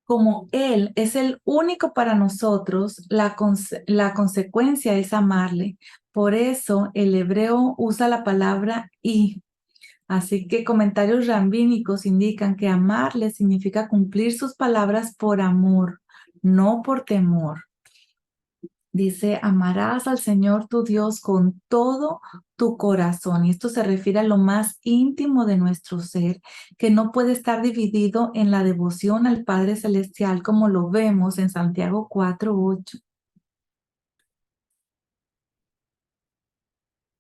A: Como Él es el único para nosotros, la consecuencia es amarle. Por eso el hebreo usa la palabra y. Así que comentarios rabínicos indican que amarle significa cumplir sus palabras por amor, no por temor. Dice, amarás al Señor tu Dios con todo tu corazón. Y esto se refiere a lo más íntimo de nuestro ser, que no puede estar dividido en la devoción al Padre Celestial, como lo vemos en Santiago 4:8.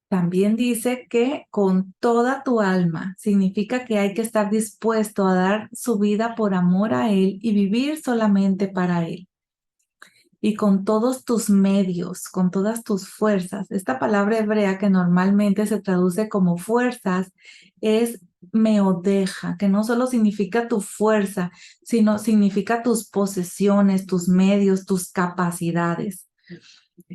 A: También dice que con toda tu alma significa que hay que estar dispuesto a dar su vida por amor a Él y vivir solamente para Él. Y con todos tus medios, con todas tus fuerzas. Esta palabra hebrea que normalmente se traduce como fuerzas es meodeja, que no solo significa tu fuerza, sino significa tus posesiones, tus medios, tus capacidades.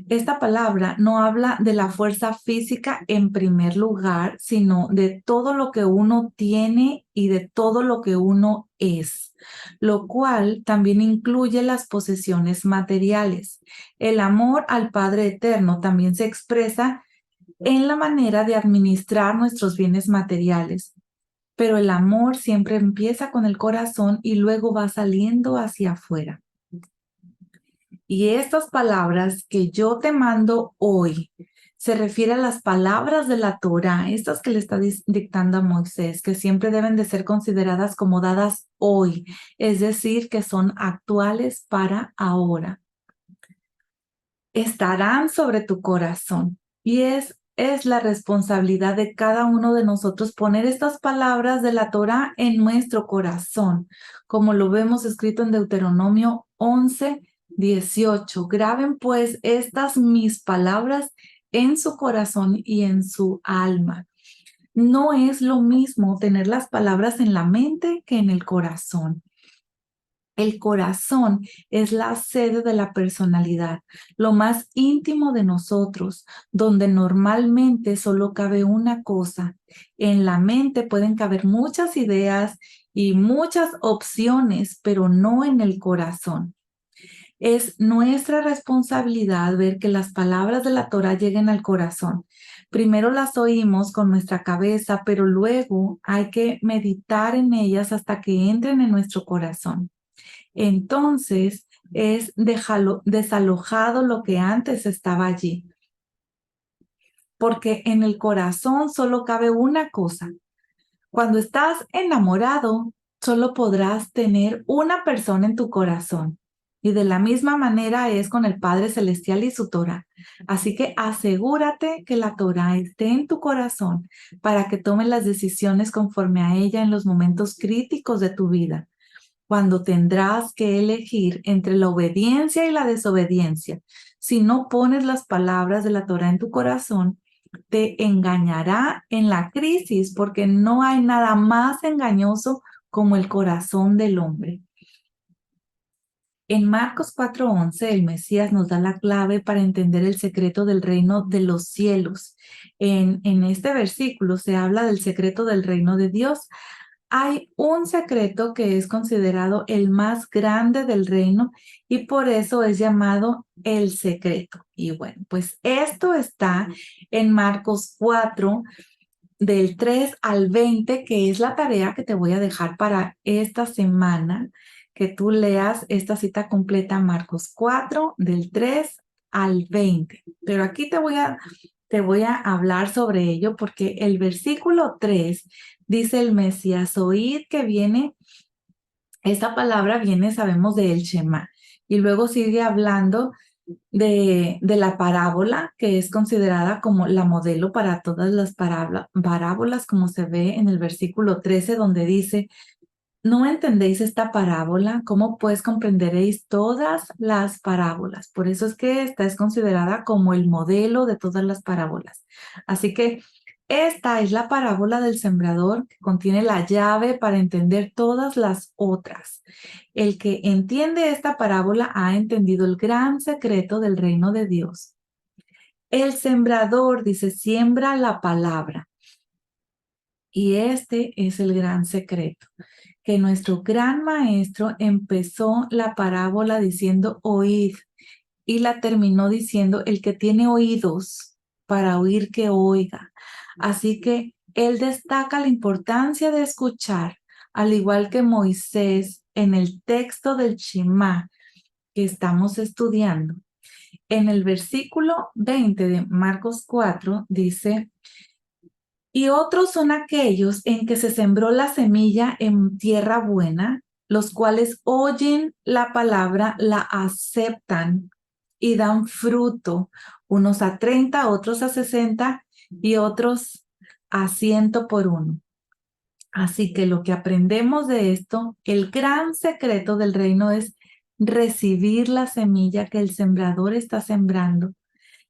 A: Esta palabra no habla de la fuerza física en primer lugar, sino de todo lo que uno tiene y de todo lo que uno es, lo cual también incluye las posesiones materiales. El amor al Padre Eterno también se expresa en la manera de administrar nuestros bienes materiales, pero el amor siempre empieza con el corazón y luego va saliendo hacia afuera. Y estas palabras que yo te mando hoy se refiere a las palabras de la Torá, estas que le está dictando a Moisés, que siempre deben de ser consideradas como dadas hoy, es decir, que son actuales para ahora. Estarán sobre tu corazón y es la responsabilidad de cada uno de nosotros poner estas palabras de la Torá en nuestro corazón, como lo vemos escrito en Deuteronomio 11:18. Graben pues estas mis palabras en su corazón y en su alma. No es lo mismo tener las palabras en la mente que en el corazón. El corazón es la sede de la personalidad, lo más íntimo de nosotros, donde normalmente solo cabe una cosa. En la mente pueden caber muchas ideas y muchas opciones, pero no en el corazón. Es nuestra responsabilidad ver que las palabras de la Torá lleguen al corazón. Primero las oímos con nuestra cabeza, pero luego hay que meditar en ellas hasta que entren en nuestro corazón. Entonces es desalojado lo que antes estaba allí. Porque en el corazón solo cabe una cosa. Cuando estás enamorado, solo podrás tener una persona en tu corazón. Y de la misma manera es con el Padre Celestial y su Torah. Así que asegúrate que la Torah esté en tu corazón para que tomes las decisiones conforme a ella en los momentos críticos de tu vida, cuando tendrás que elegir entre la obediencia y la desobediencia. Si no pones las palabras de la Torá en tu corazón, te engañará en la crisis, porque no hay nada más engañoso como el corazón del hombre. En Marcos 4:11, el Mesías nos da la clave para entender el secreto del reino de los cielos. En este versículo se habla del secreto del reino de Dios. Hay un secreto que es considerado el más grande del reino y por eso es llamado el secreto. Y bueno, pues esto está en Marcos 4, del 3 al 20, que es la tarea que te voy a dejar para esta semana, que tú leas esta cita completa, Marcos 4, del 3 al 20. Pero aquí te voy a hablar sobre ello porque el versículo 3 dice el Mesías, oíd que viene, esta palabra viene, sabemos, de el Shema. Y luego sigue hablando de la parábola, que es considerada como la modelo para todas las parábolas, como se ve en el versículo 13, donde dice, ¿No entendéis esta parábola? ¿Cómo pues comprenderéis todas las parábolas? Por eso es que esta es considerada como el modelo de todas las parábolas. Así que esta es la parábola del sembrador que contiene la llave para entender todas las otras. El que entiende esta parábola ha entendido el gran secreto del reino de Dios. El sembrador, dice, siembra la palabra. Y este es el gran secreto, que nuestro gran maestro empezó la parábola diciendo oíd y la terminó diciendo el que tiene oídos para oír que oiga. Así que él destaca la importancia de escuchar, al igual que Moisés en el texto del Shema que estamos estudiando. En el versículo 20 de Marcos 4 dice, y otros son aquellos en que se sembró la semilla en tierra buena, los cuales oyen la palabra, la aceptan y dan fruto, unos a 30, otros a 60 y otros a 100 por uno. Así que lo que aprendemos de esto, el gran secreto del reino es recibir la semilla que el sembrador está sembrando.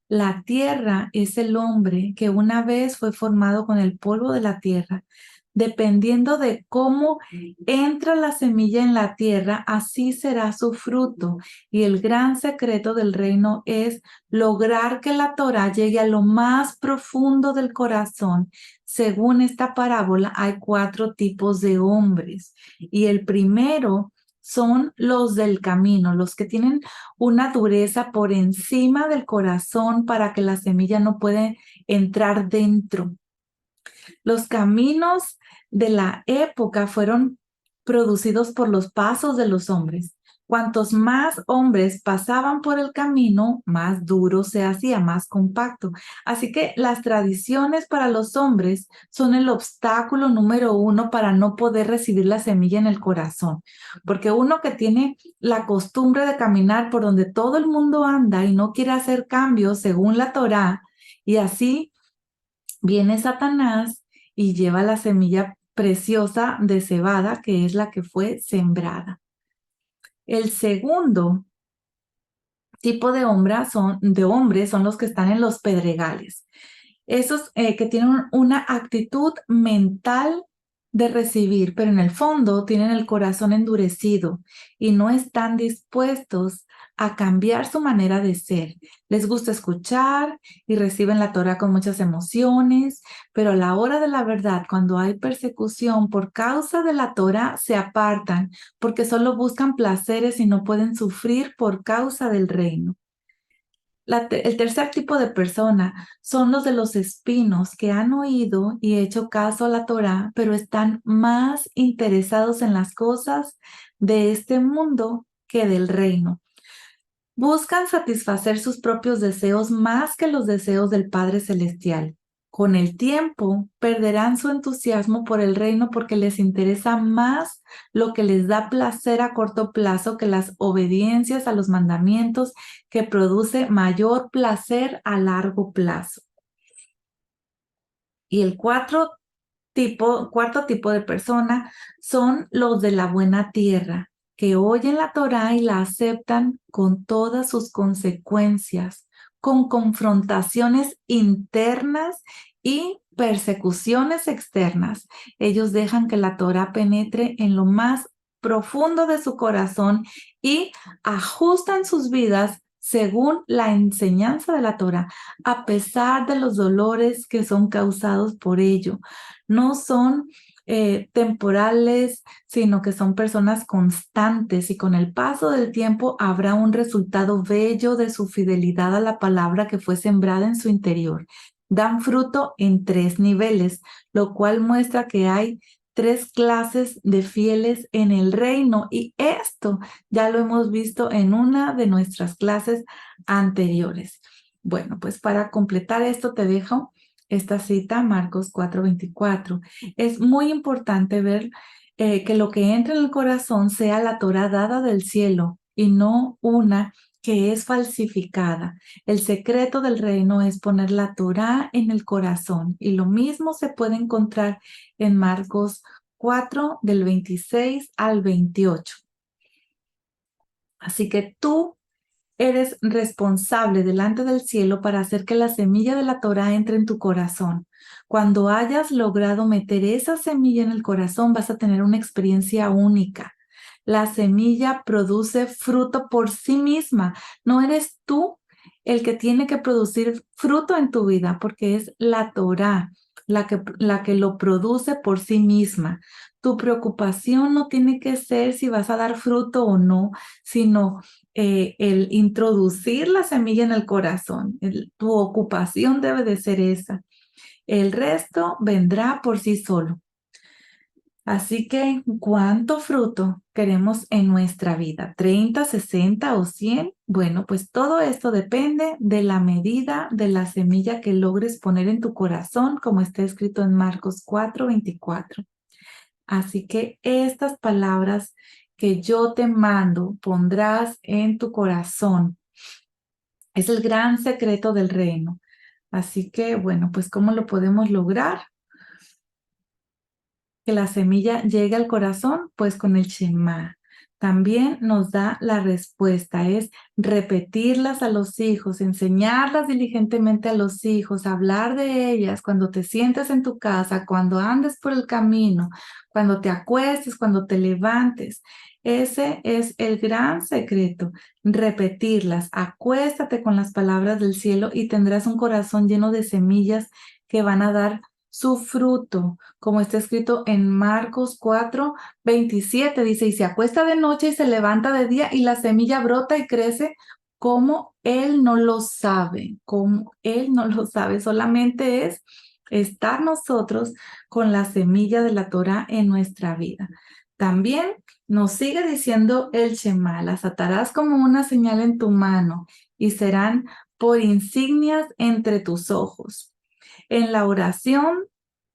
A: La tierra es el hombre que una vez fue formado con el polvo de la tierra. Dependiendo de cómo entra la semilla en la tierra, así será su fruto. Y el gran secreto del reino es lograr que la Torah llegue a lo más profundo del corazón. Según esta parábola, hay 4 tipos de hombres. Y el primero son los del camino, los que tienen una dureza por encima del corazón para que la semilla no pueda entrar dentro. Los caminos de la época fueron producidos por los pasos de los hombres. Cuantos más hombres pasaban por el camino, más duro se hacía, más compacto. Así que las tradiciones para los hombres son el obstáculo número 1 para no poder recibir la semilla en el corazón. Porque uno que tiene la costumbre de caminar por donde todo el mundo anda y no quiere hacer cambios según la Torá, y así viene Satanás y lleva la semilla preciosa de cebada, que es la que fue sembrada. El segundo tipo de hombres son los que están en los pedregales. Esos que tienen una actitud mental de recibir, pero en el fondo tienen el corazón endurecido y no están dispuestos a cambiar su manera de ser. Les gusta escuchar y reciben la Torah con muchas emociones, pero a la hora de la verdad, cuando hay persecución por causa de la Torah, se apartan porque solo buscan placeres y no pueden sufrir por causa del reino. El tercer tipo de persona son los de los espinos que han oído y hecho caso a la Torá, pero están más interesados en las cosas de este mundo que del reino. Buscan satisfacer sus propios deseos más que los deseos del Padre Celestial. Con el tiempo perderán su entusiasmo por el reino porque les interesa más lo que les da placer a corto plazo que las obediencias a los mandamientos que produce mayor placer a largo plazo. Y el cuarto tipo de persona son los de la buena tierra, que oyen la Torá y la aceptan con todas sus consecuencias, con confrontaciones internas y persecuciones externas. Ellos dejan que la Torá penetre en lo más profundo de su corazón y ajustan sus vidas según la enseñanza de la Torá, a pesar de los dolores que son causados por ello. No son temporales, sino que son personas constantes y con el paso del tiempo habrá un resultado bello de su fidelidad a la palabra que fue sembrada en su interior. Dan fruto en 3 niveles, lo cual muestra que hay 3 clases de fieles en el reino y esto ya lo hemos visto en una de nuestras clases anteriores. Bueno, pues para completar esto te dejo esta cita, Marcos 4:24. Es muy importante ver que lo que entra en el corazón sea la Torá dada del cielo y no una que es falsificada. El secreto del reino es poner la Torá en el corazón y lo mismo se puede encontrar en Marcos 4 del 26 al 28. Así que tú eres responsable delante del cielo para hacer que la semilla de la Torá entre en tu corazón. Cuando hayas logrado meter esa semilla en el corazón, vas a tener una experiencia única. La semilla produce fruto por sí misma. No eres tú el que tiene que producir fruto en tu vida, porque es la Torá la que lo produce por sí misma. Tu preocupación no tiene que ser si vas a dar fruto o no, sino el introducir la semilla en el corazón. Tu ocupación debe de ser esa. El resto vendrá por sí solo. Así que, ¿cuánto fruto queremos en nuestra vida? ¿30, 60 o 100? Bueno, pues todo esto depende de la medida de la semilla que logres poner en tu corazón, como está escrito en Marcos 4:24. Así que estas palabras que yo te mando pondrás en tu corazón. Es el gran secreto del reino. Así que, bueno, pues ¿cómo lo podemos lograr? Que la semilla llegue al corazón, pues con el Shema. También nos da la respuesta, es repetirlas a los hijos, enseñarlas diligentemente a los hijos, hablar de ellas cuando te sientes en tu casa, cuando andes por el camino, cuando te acuestes, cuando te levantes. Ese es el gran secreto, repetirlas. Acuéstate con las palabras del cielo y tendrás un corazón lleno de semillas que van a dar su fruto, como está escrito en Marcos 4:27, dice, y se acuesta de noche y se levanta de día y la semilla brota y crece como él no lo sabe, como él no lo sabe, solamente es estar nosotros con la semilla de la Torá en nuestra vida. También nos sigue diciendo el Shema, las atarás como una señal en tu mano y serán por insignias entre tus ojos. En la oración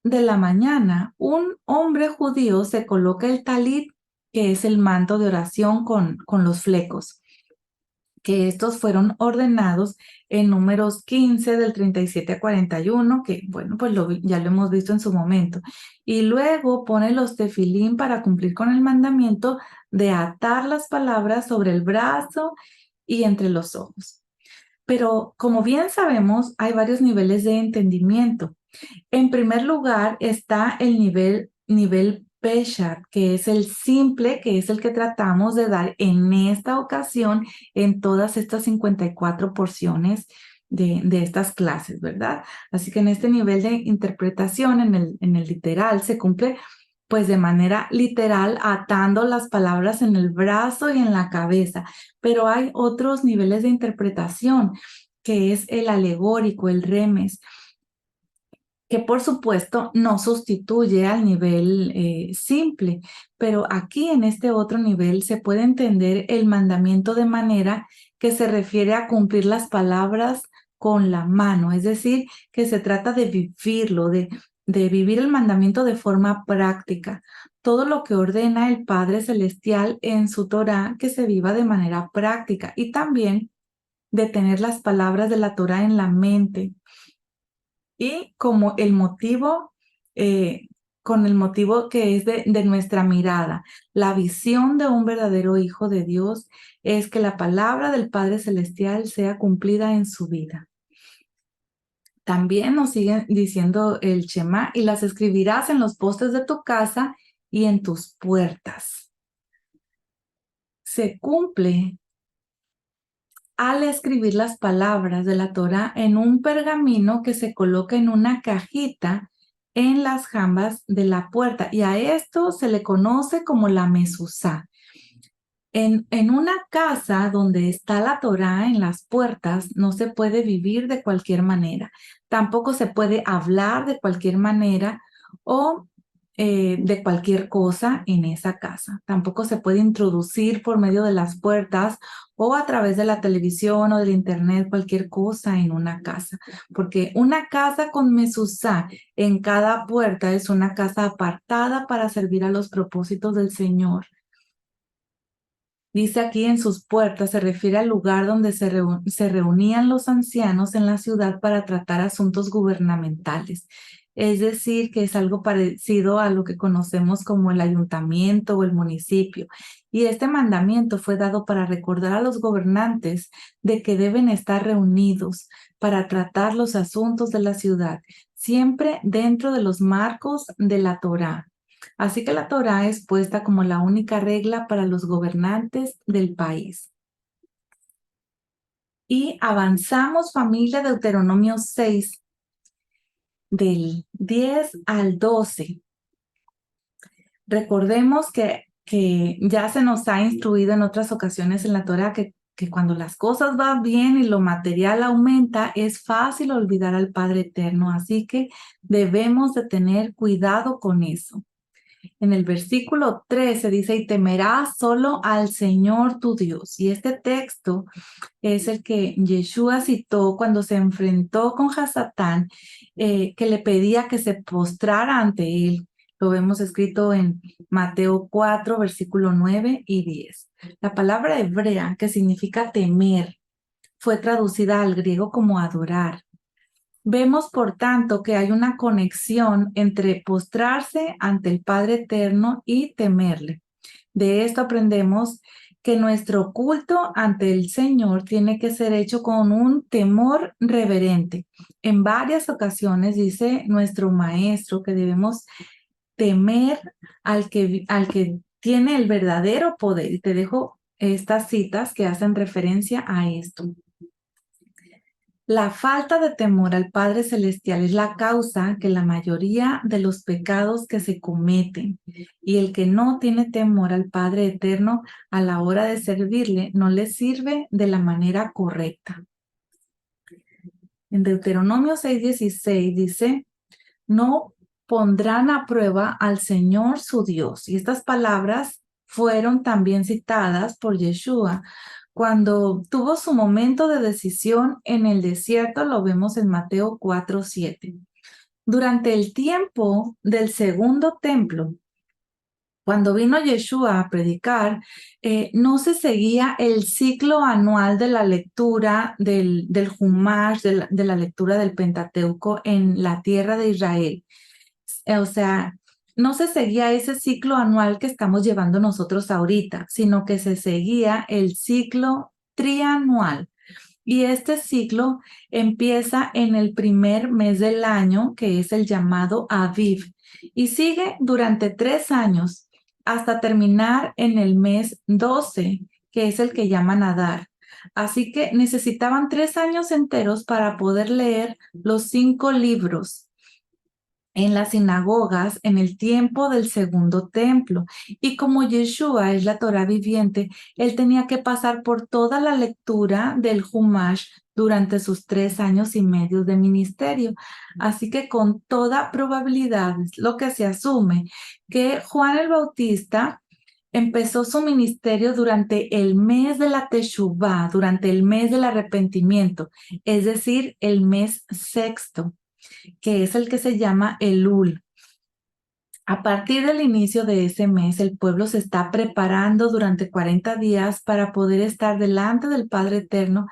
A: de la mañana, un hombre judío se coloca el talit, que es el manto de oración con los flecos, que estos fueron ordenados en Números 15 del 37 a 41, que bueno, pues ya lo hemos visto en su momento. Y luego pone los tefilín para cumplir con el mandamiento de atar las palabras sobre el brazo y entre los ojos. Pero como bien sabemos, hay varios niveles de entendimiento. En primer lugar está el nivel Peshat, que es el simple, que es el que tratamos de dar en esta ocasión en todas estas 54 porciones de estas clases, ¿verdad? Así que en este nivel de interpretación, en el literal, se cumple pues de manera literal, atando las palabras en el brazo y en la cabeza. Pero hay otros niveles de interpretación, que es el alegórico, el remes, que por supuesto no sustituye al nivel simple, pero aquí en este otro nivel se puede entender el mandamiento de manera que se refiere a cumplir las palabras con la mano, es decir, que se trata de vivirlo, de vivir el mandamiento de forma práctica. Todo lo que ordena el Padre Celestial en su Torá, que se viva de manera práctica y también de tener las palabras de la Torá en la mente. Y como el motivo, con el motivo que es de nuestra mirada, la visión de un verdadero hijo de Dios es que la palabra del Padre Celestial sea cumplida en su vida. También nos sigue diciendo el Shema, y las escribirás en los postes de tu casa y en tus puertas. Se cumple al escribir las palabras de la Torá en un pergamino que se coloca en una cajita en las jambas de la puerta, y a esto se le conoce como la mezuzá. En una casa donde está la Torá en las puertas, no se puede vivir de cualquier manera. Tampoco se puede hablar de cualquier manera o de cualquier cosa en esa casa. Tampoco se puede introducir por medio de las puertas o a través de la televisión o del internet cualquier cosa en una casa. Porque una casa con mezuzá en cada puerta es una casa apartada para servir a los propósitos del Señor. Dice aquí en sus puertas, se refiere al lugar donde se reunían los ancianos en la ciudad para tratar asuntos gubernamentales. es decir, que es algo parecido a lo que conocemos como el ayuntamiento o el municipio. Y este mandamiento fue dado para recordar a los gobernantes de que deben estar reunidos para tratar los asuntos de la ciudad, siempre dentro de los marcos de la Torá. Así que la Torá es puesta como la única regla para los gobernantes del país. Y avanzamos, familia, Deuteronomio 6, del 10 al 12. Recordemos que ya se nos ha instruido en otras ocasiones en la Torá que cuando las cosas van bien y lo material aumenta, es fácil olvidar al Padre Eterno. Así que debemos de tener cuidado con eso. En el versículo 13 dice, y temerás solo al Señor tu Dios. Y este texto es el que Yeshua citó cuando se enfrentó con Hasatán, que le pedía que se postrara ante él. Lo vemos escrito en Mateo 4, versículo 9 y 10. La palabra hebrea, que significa temer, fue traducida al griego como adorar. Vemos, por tanto, que hay una conexión entre postrarse ante el Padre Eterno y temerle. De esto aprendemos que nuestro culto ante el Señor tiene que ser hecho con un temor reverente. En varias ocasiones dice nuestro maestro que debemos temer al que tiene el verdadero poder. Y te dejo estas citas que hacen referencia a esto. La falta de temor al Padre Celestial es la causa que la mayoría de los pecados que se cometen, y el que no tiene temor al Padre Eterno a la hora de servirle no le sirve de la manera correcta. En Deuteronomio 6:16 dice, no pondrán a prueba al Señor su Dios. Y estas palabras fueron también citadas por Yeshua cuando tuvo su momento de decisión en el desierto. Lo vemos en Mateo 4:7. Durante el tiempo del segundo templo, cuando vino Yeshua a predicar, no se seguía el ciclo anual de la lectura del Humash, de la lectura del Pentateuco en la tierra de Israel. O sea, no se seguía ese ciclo anual que estamos llevando nosotros ahorita, sino que se seguía el ciclo trianual. Y este ciclo empieza en el primer mes del año, que es el llamado Aviv, y sigue durante 3 años hasta terminar en el mes 12, que es el que llaman Adar. Así que necesitaban 3 años enteros para poder leer los 5 libros en las sinagogas en el tiempo del segundo templo. Y como Yeshua es la Torá viviente, él tenía que pasar por toda la lectura del Humash durante sus 3 años y medio de ministerio. Así que con toda probabilidad es lo que se asume que Juan el Bautista empezó su ministerio durante el mes de la Teshuvá, durante el mes del arrepentimiento, es decir, el mes sexto, que es el que se llama Elul. A partir del inicio de ese mes, el pueblo se está preparando durante 40 días para poder estar delante del Padre Eterno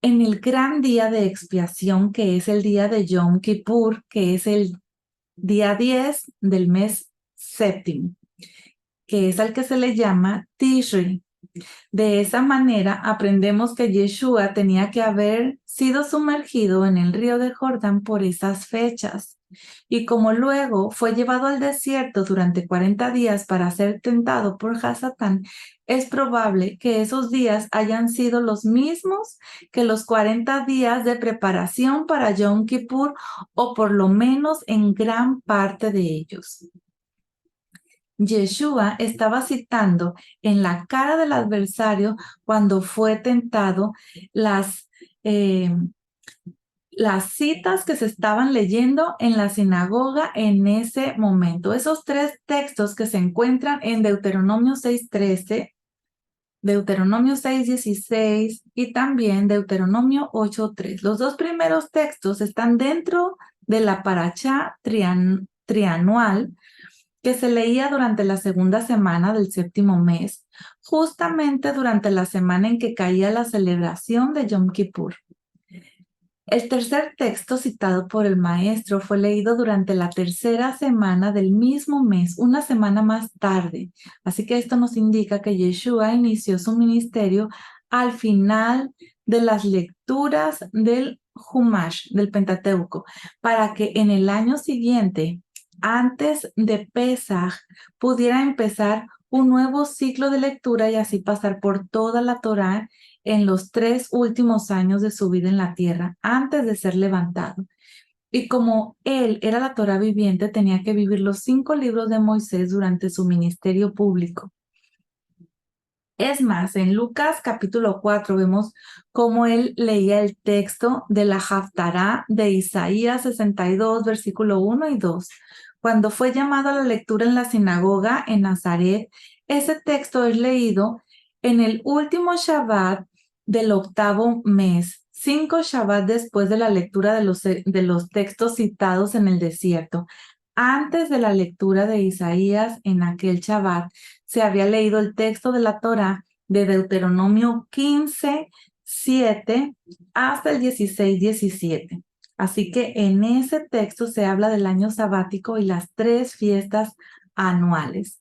A: en el gran día de expiación, que es el día de Yom Kippur, que es el día 10 del mes séptimo, que es al que se le llama Tishri. De esa manera aprendemos que Yeshua tenía que haber sido sumergido en el río de Jordán por esas fechas. Y como luego fue llevado al desierto durante 40 días para ser tentado por Hasatán, es probable que esos días hayan sido los mismos que los 40 días de preparación para Yom Kippur, o por lo menos en gran parte de ellos. Yeshua estaba citando en la cara del adversario cuando fue tentado las citas que se estaban leyendo en la sinagoga en ese momento. Esos 3 textos que se encuentran en Deuteronomio 6:13, Deuteronomio 6:16 y también Deuteronomio 8:3. Los 2 primeros textos están dentro de la parashá trianual que se leía durante la segunda semana del séptimo mes, justamente durante la semana en que caía la celebración de Yom Kippur. El tercer texto citado por el maestro fue leído durante la tercera semana del mismo mes, una semana más tarde. Así que esto nos indica que Yeshua inició su ministerio al final de las lecturas del Humash, del Pentateuco, para que en el año siguiente, antes de Pesaj, pudiera empezar un nuevo ciclo de lectura y así pasar por toda la Torá en los 3 últimos años de su vida en la tierra, antes de ser levantado. Y como él era la Torá viviente, tenía que vivir los 5 libros de Moisés durante su ministerio público. Es más, en Lucas capítulo 4 vemos cómo él leía el texto de la Haftará de Isaías 62, versículo 1 y 2. Cuando fue llamado a la lectura en la sinagoga en Nazaret, ese texto es leído en el último Shabbat del 8º mes, 5 Shabbat después de la lectura de los textos citados en el desierto. Antes de la lectura de Isaías en aquel Shabbat, se había leído el texto de la Torá de Deuteronomio 15:7 hasta el 16:17. Así que en ese texto se habla del año sabático y las 3 fiestas anuales.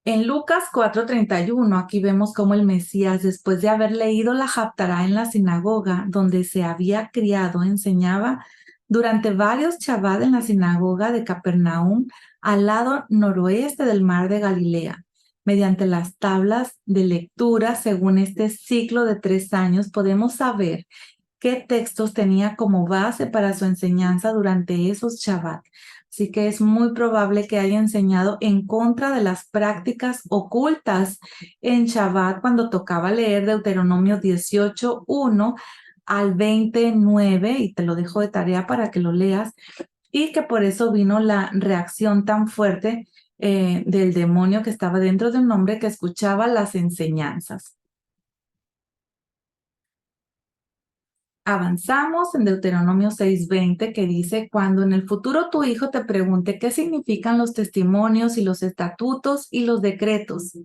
A: En Lucas 4:31, aquí vemos cómo el Mesías, después de haber leído la Haftará en la sinagoga donde se había criado, enseñaba durante varios Shabbat en la sinagoga de Capernaum, al lado noroeste del mar de Galilea. Mediante las tablas de lectura, según este ciclo de 3 años, podemos saber qué textos tenía como base para su enseñanza durante esos Shabbat. Así que es muy probable que haya enseñado en contra de las prácticas ocultas en Shabbat cuando tocaba leer Deuteronomio 18:1 al 20:9, y te lo dejo de tarea para que lo leas, y que por eso vino la reacción tan fuerte del demonio que estaba dentro de un hombre que escuchaba las enseñanzas. Avanzamos en Deuteronomio 6:20, que dice: cuando en el futuro tu hijo te pregunte qué significan los testimonios y los estatutos y los decretos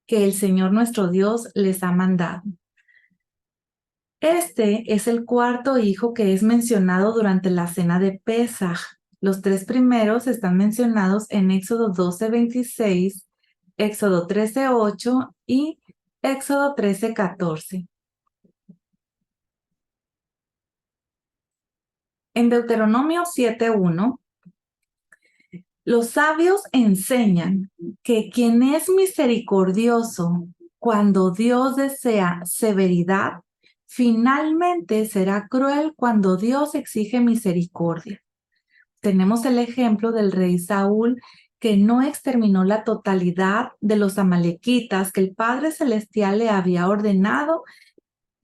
A: que el Señor nuestro Dios les ha mandado. Este es el cuarto hijo que es mencionado durante la cena de Pesaj. Los 3 primeros están mencionados en Éxodo 12:26, Éxodo 13:8 y Éxodo 13:14. En Deuteronomio 7:1, los sabios enseñan que quien es misericordioso cuando Dios desea severidad, finalmente será cruel cuando Dios exige misericordia. Tenemos el ejemplo del rey Saúl, que no exterminó la totalidad de los amalequitas que el Padre Celestial le había ordenado.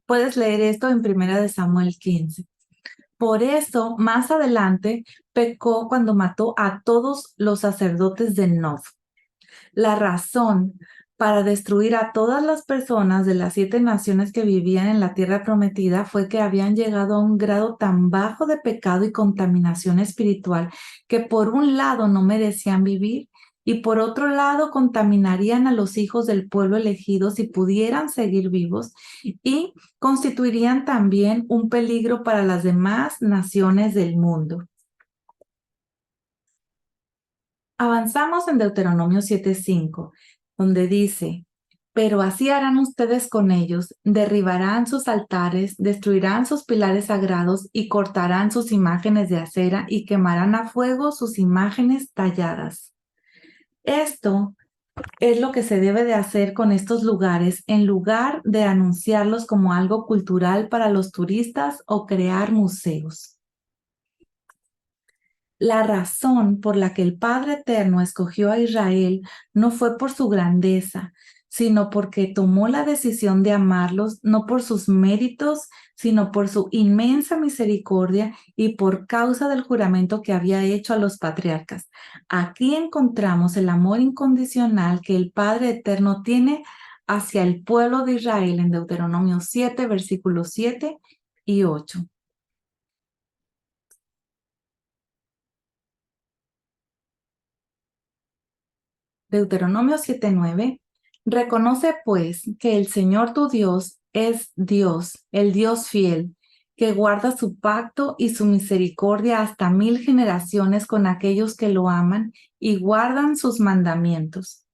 A: Puedes leer esto en 1 Samuel 15. Por eso, más adelante, pecó cuando mató a todos los sacerdotes de Nob. La razón para destruir a todas las personas de las 7 naciones que vivían en la tierra prometida fue que habían llegado a un grado tan bajo de pecado y contaminación espiritual que por un lado no merecían vivir y por otro lado contaminarían a los hijos del pueblo elegido si pudieran seguir vivos, y constituirían también un peligro para las demás naciones del mundo. Avanzamos en Deuteronomio 7:5, donde dice: pero así harán ustedes con ellos, derribarán sus altares, destruirán sus pilares sagrados y cortarán sus imágenes de acera y quemarán a fuego sus imágenes talladas. Esto es lo que se debe de hacer con estos lugares en lugar de anunciarlos como algo cultural para los turistas o crear museos. La razón por la que el Padre Eterno escogió a Israel no fue por su grandeza, sino porque tomó la decisión de amarlos no por sus méritos, sino por su inmensa misericordia y por causa del juramento que había hecho a los patriarcas. Aquí encontramos el amor incondicional que el Padre Eterno tiene hacia el pueblo de Israel en Deuteronomio 7, versículos 7 y 8. Deuteronomio 7:9. Reconoce pues que el Señor tu Dios es Dios, el Dios fiel, que guarda su pacto y su misericordia hasta 1000 generaciones con aquellos que lo aman y guardan sus mandamientos.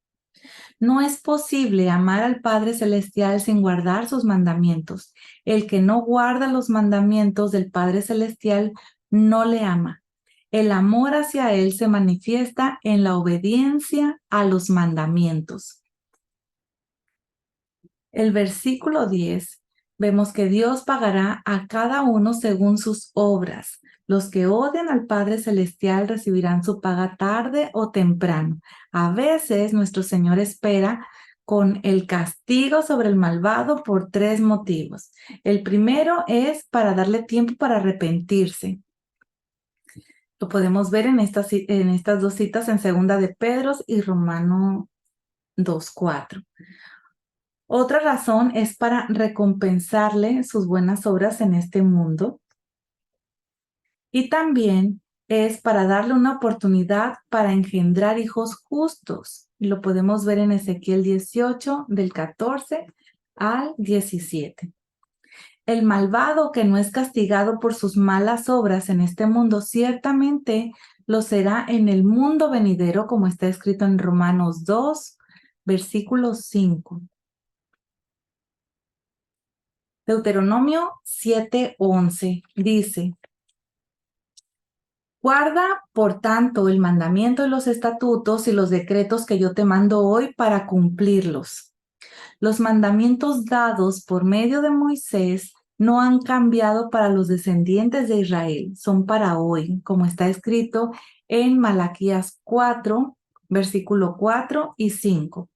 A: No es posible amar al Padre Celestial sin guardar sus mandamientos. El que no guarda los mandamientos del Padre Celestial no le ama. El amor hacia Él se manifiesta en la obediencia a los mandamientos. El versículo 10, vemos que Dios pagará a cada uno según sus obras. Los que odian al Padre Celestial recibirán su paga tarde o temprano. A veces nuestro Señor espera con el castigo sobre el malvado por 3 motivos. El primero es para darle tiempo para arrepentirse. Lo podemos ver en estas 2 citas en 2 de Pedro y Romano 2:4. Otra razón es para recompensarle sus buenas obras en este mundo. Y también es para darle una oportunidad para engendrar hijos justos. Lo podemos ver en Ezequiel 18, del 14 al 17. El malvado que no es castigado por sus malas obras en este mundo, ciertamente lo será en el mundo venidero, como está escrito en Romanos 2, versículo 5. Deuteronomio 7:11 dice: Guarda, por tanto, el mandamiento y los estatutos y los decretos que yo te mando hoy para cumplirlos. Los mandamientos dados por medio de Moisés no han cambiado para los descendientes de Israel, son para hoy, como está escrito en Malaquías 4, versículo 4 y 5.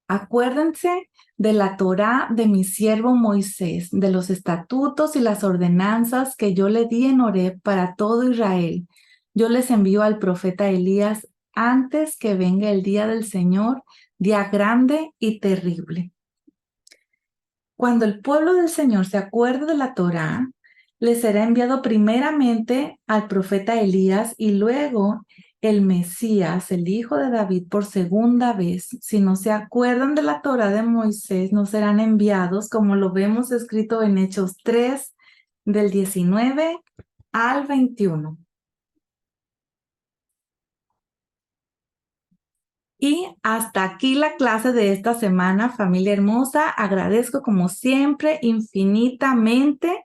A: Acuérdense de la Torá de mi siervo Moisés, de los estatutos y las ordenanzas que yo le di en Horeb para todo Israel. Yo les envío al profeta Elías antes que venga el día del Señor, día grande y terrible. Cuando el pueblo del Señor se acuerde de la Torá, le será enviado primeramente al profeta Elías y luego el Mesías, el hijo de David, por segunda vez. Si no se acuerdan de la Torá de Moisés, no serán enviados, como lo vemos escrito en Hechos 3, del 19 al 21. Y hasta aquí la clase de esta semana, familia hermosa. Agradezco como siempre infinitamente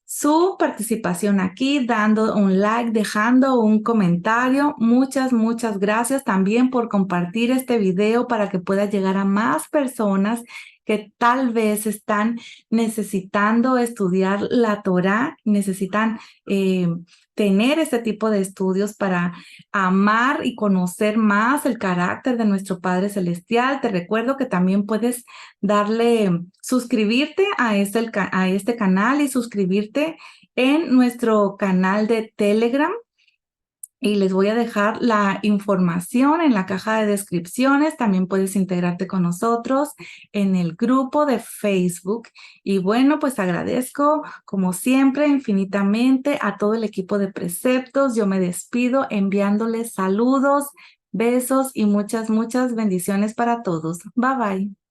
A: su participación aquí, dando un like, dejando un comentario. Muchas, muchas gracias también por compartir este video para que pueda llegar a más personas que tal vez están necesitando estudiar la Torá, necesitan tener este tipo de estudios para amar y conocer más el carácter de nuestro Padre Celestial. Te recuerdo que también puedes suscribirte a este canal y suscribirte en nuestro canal de Telegram. Y les voy a dejar la información en la caja de descripciones. También puedes integrarte con nosotros en el grupo de Facebook. Y bueno, pues agradezco como siempre infinitamente a todo el equipo de Preceptos. Yo me despido enviándoles saludos, besos y muchas, muchas bendiciones para todos. Bye bye.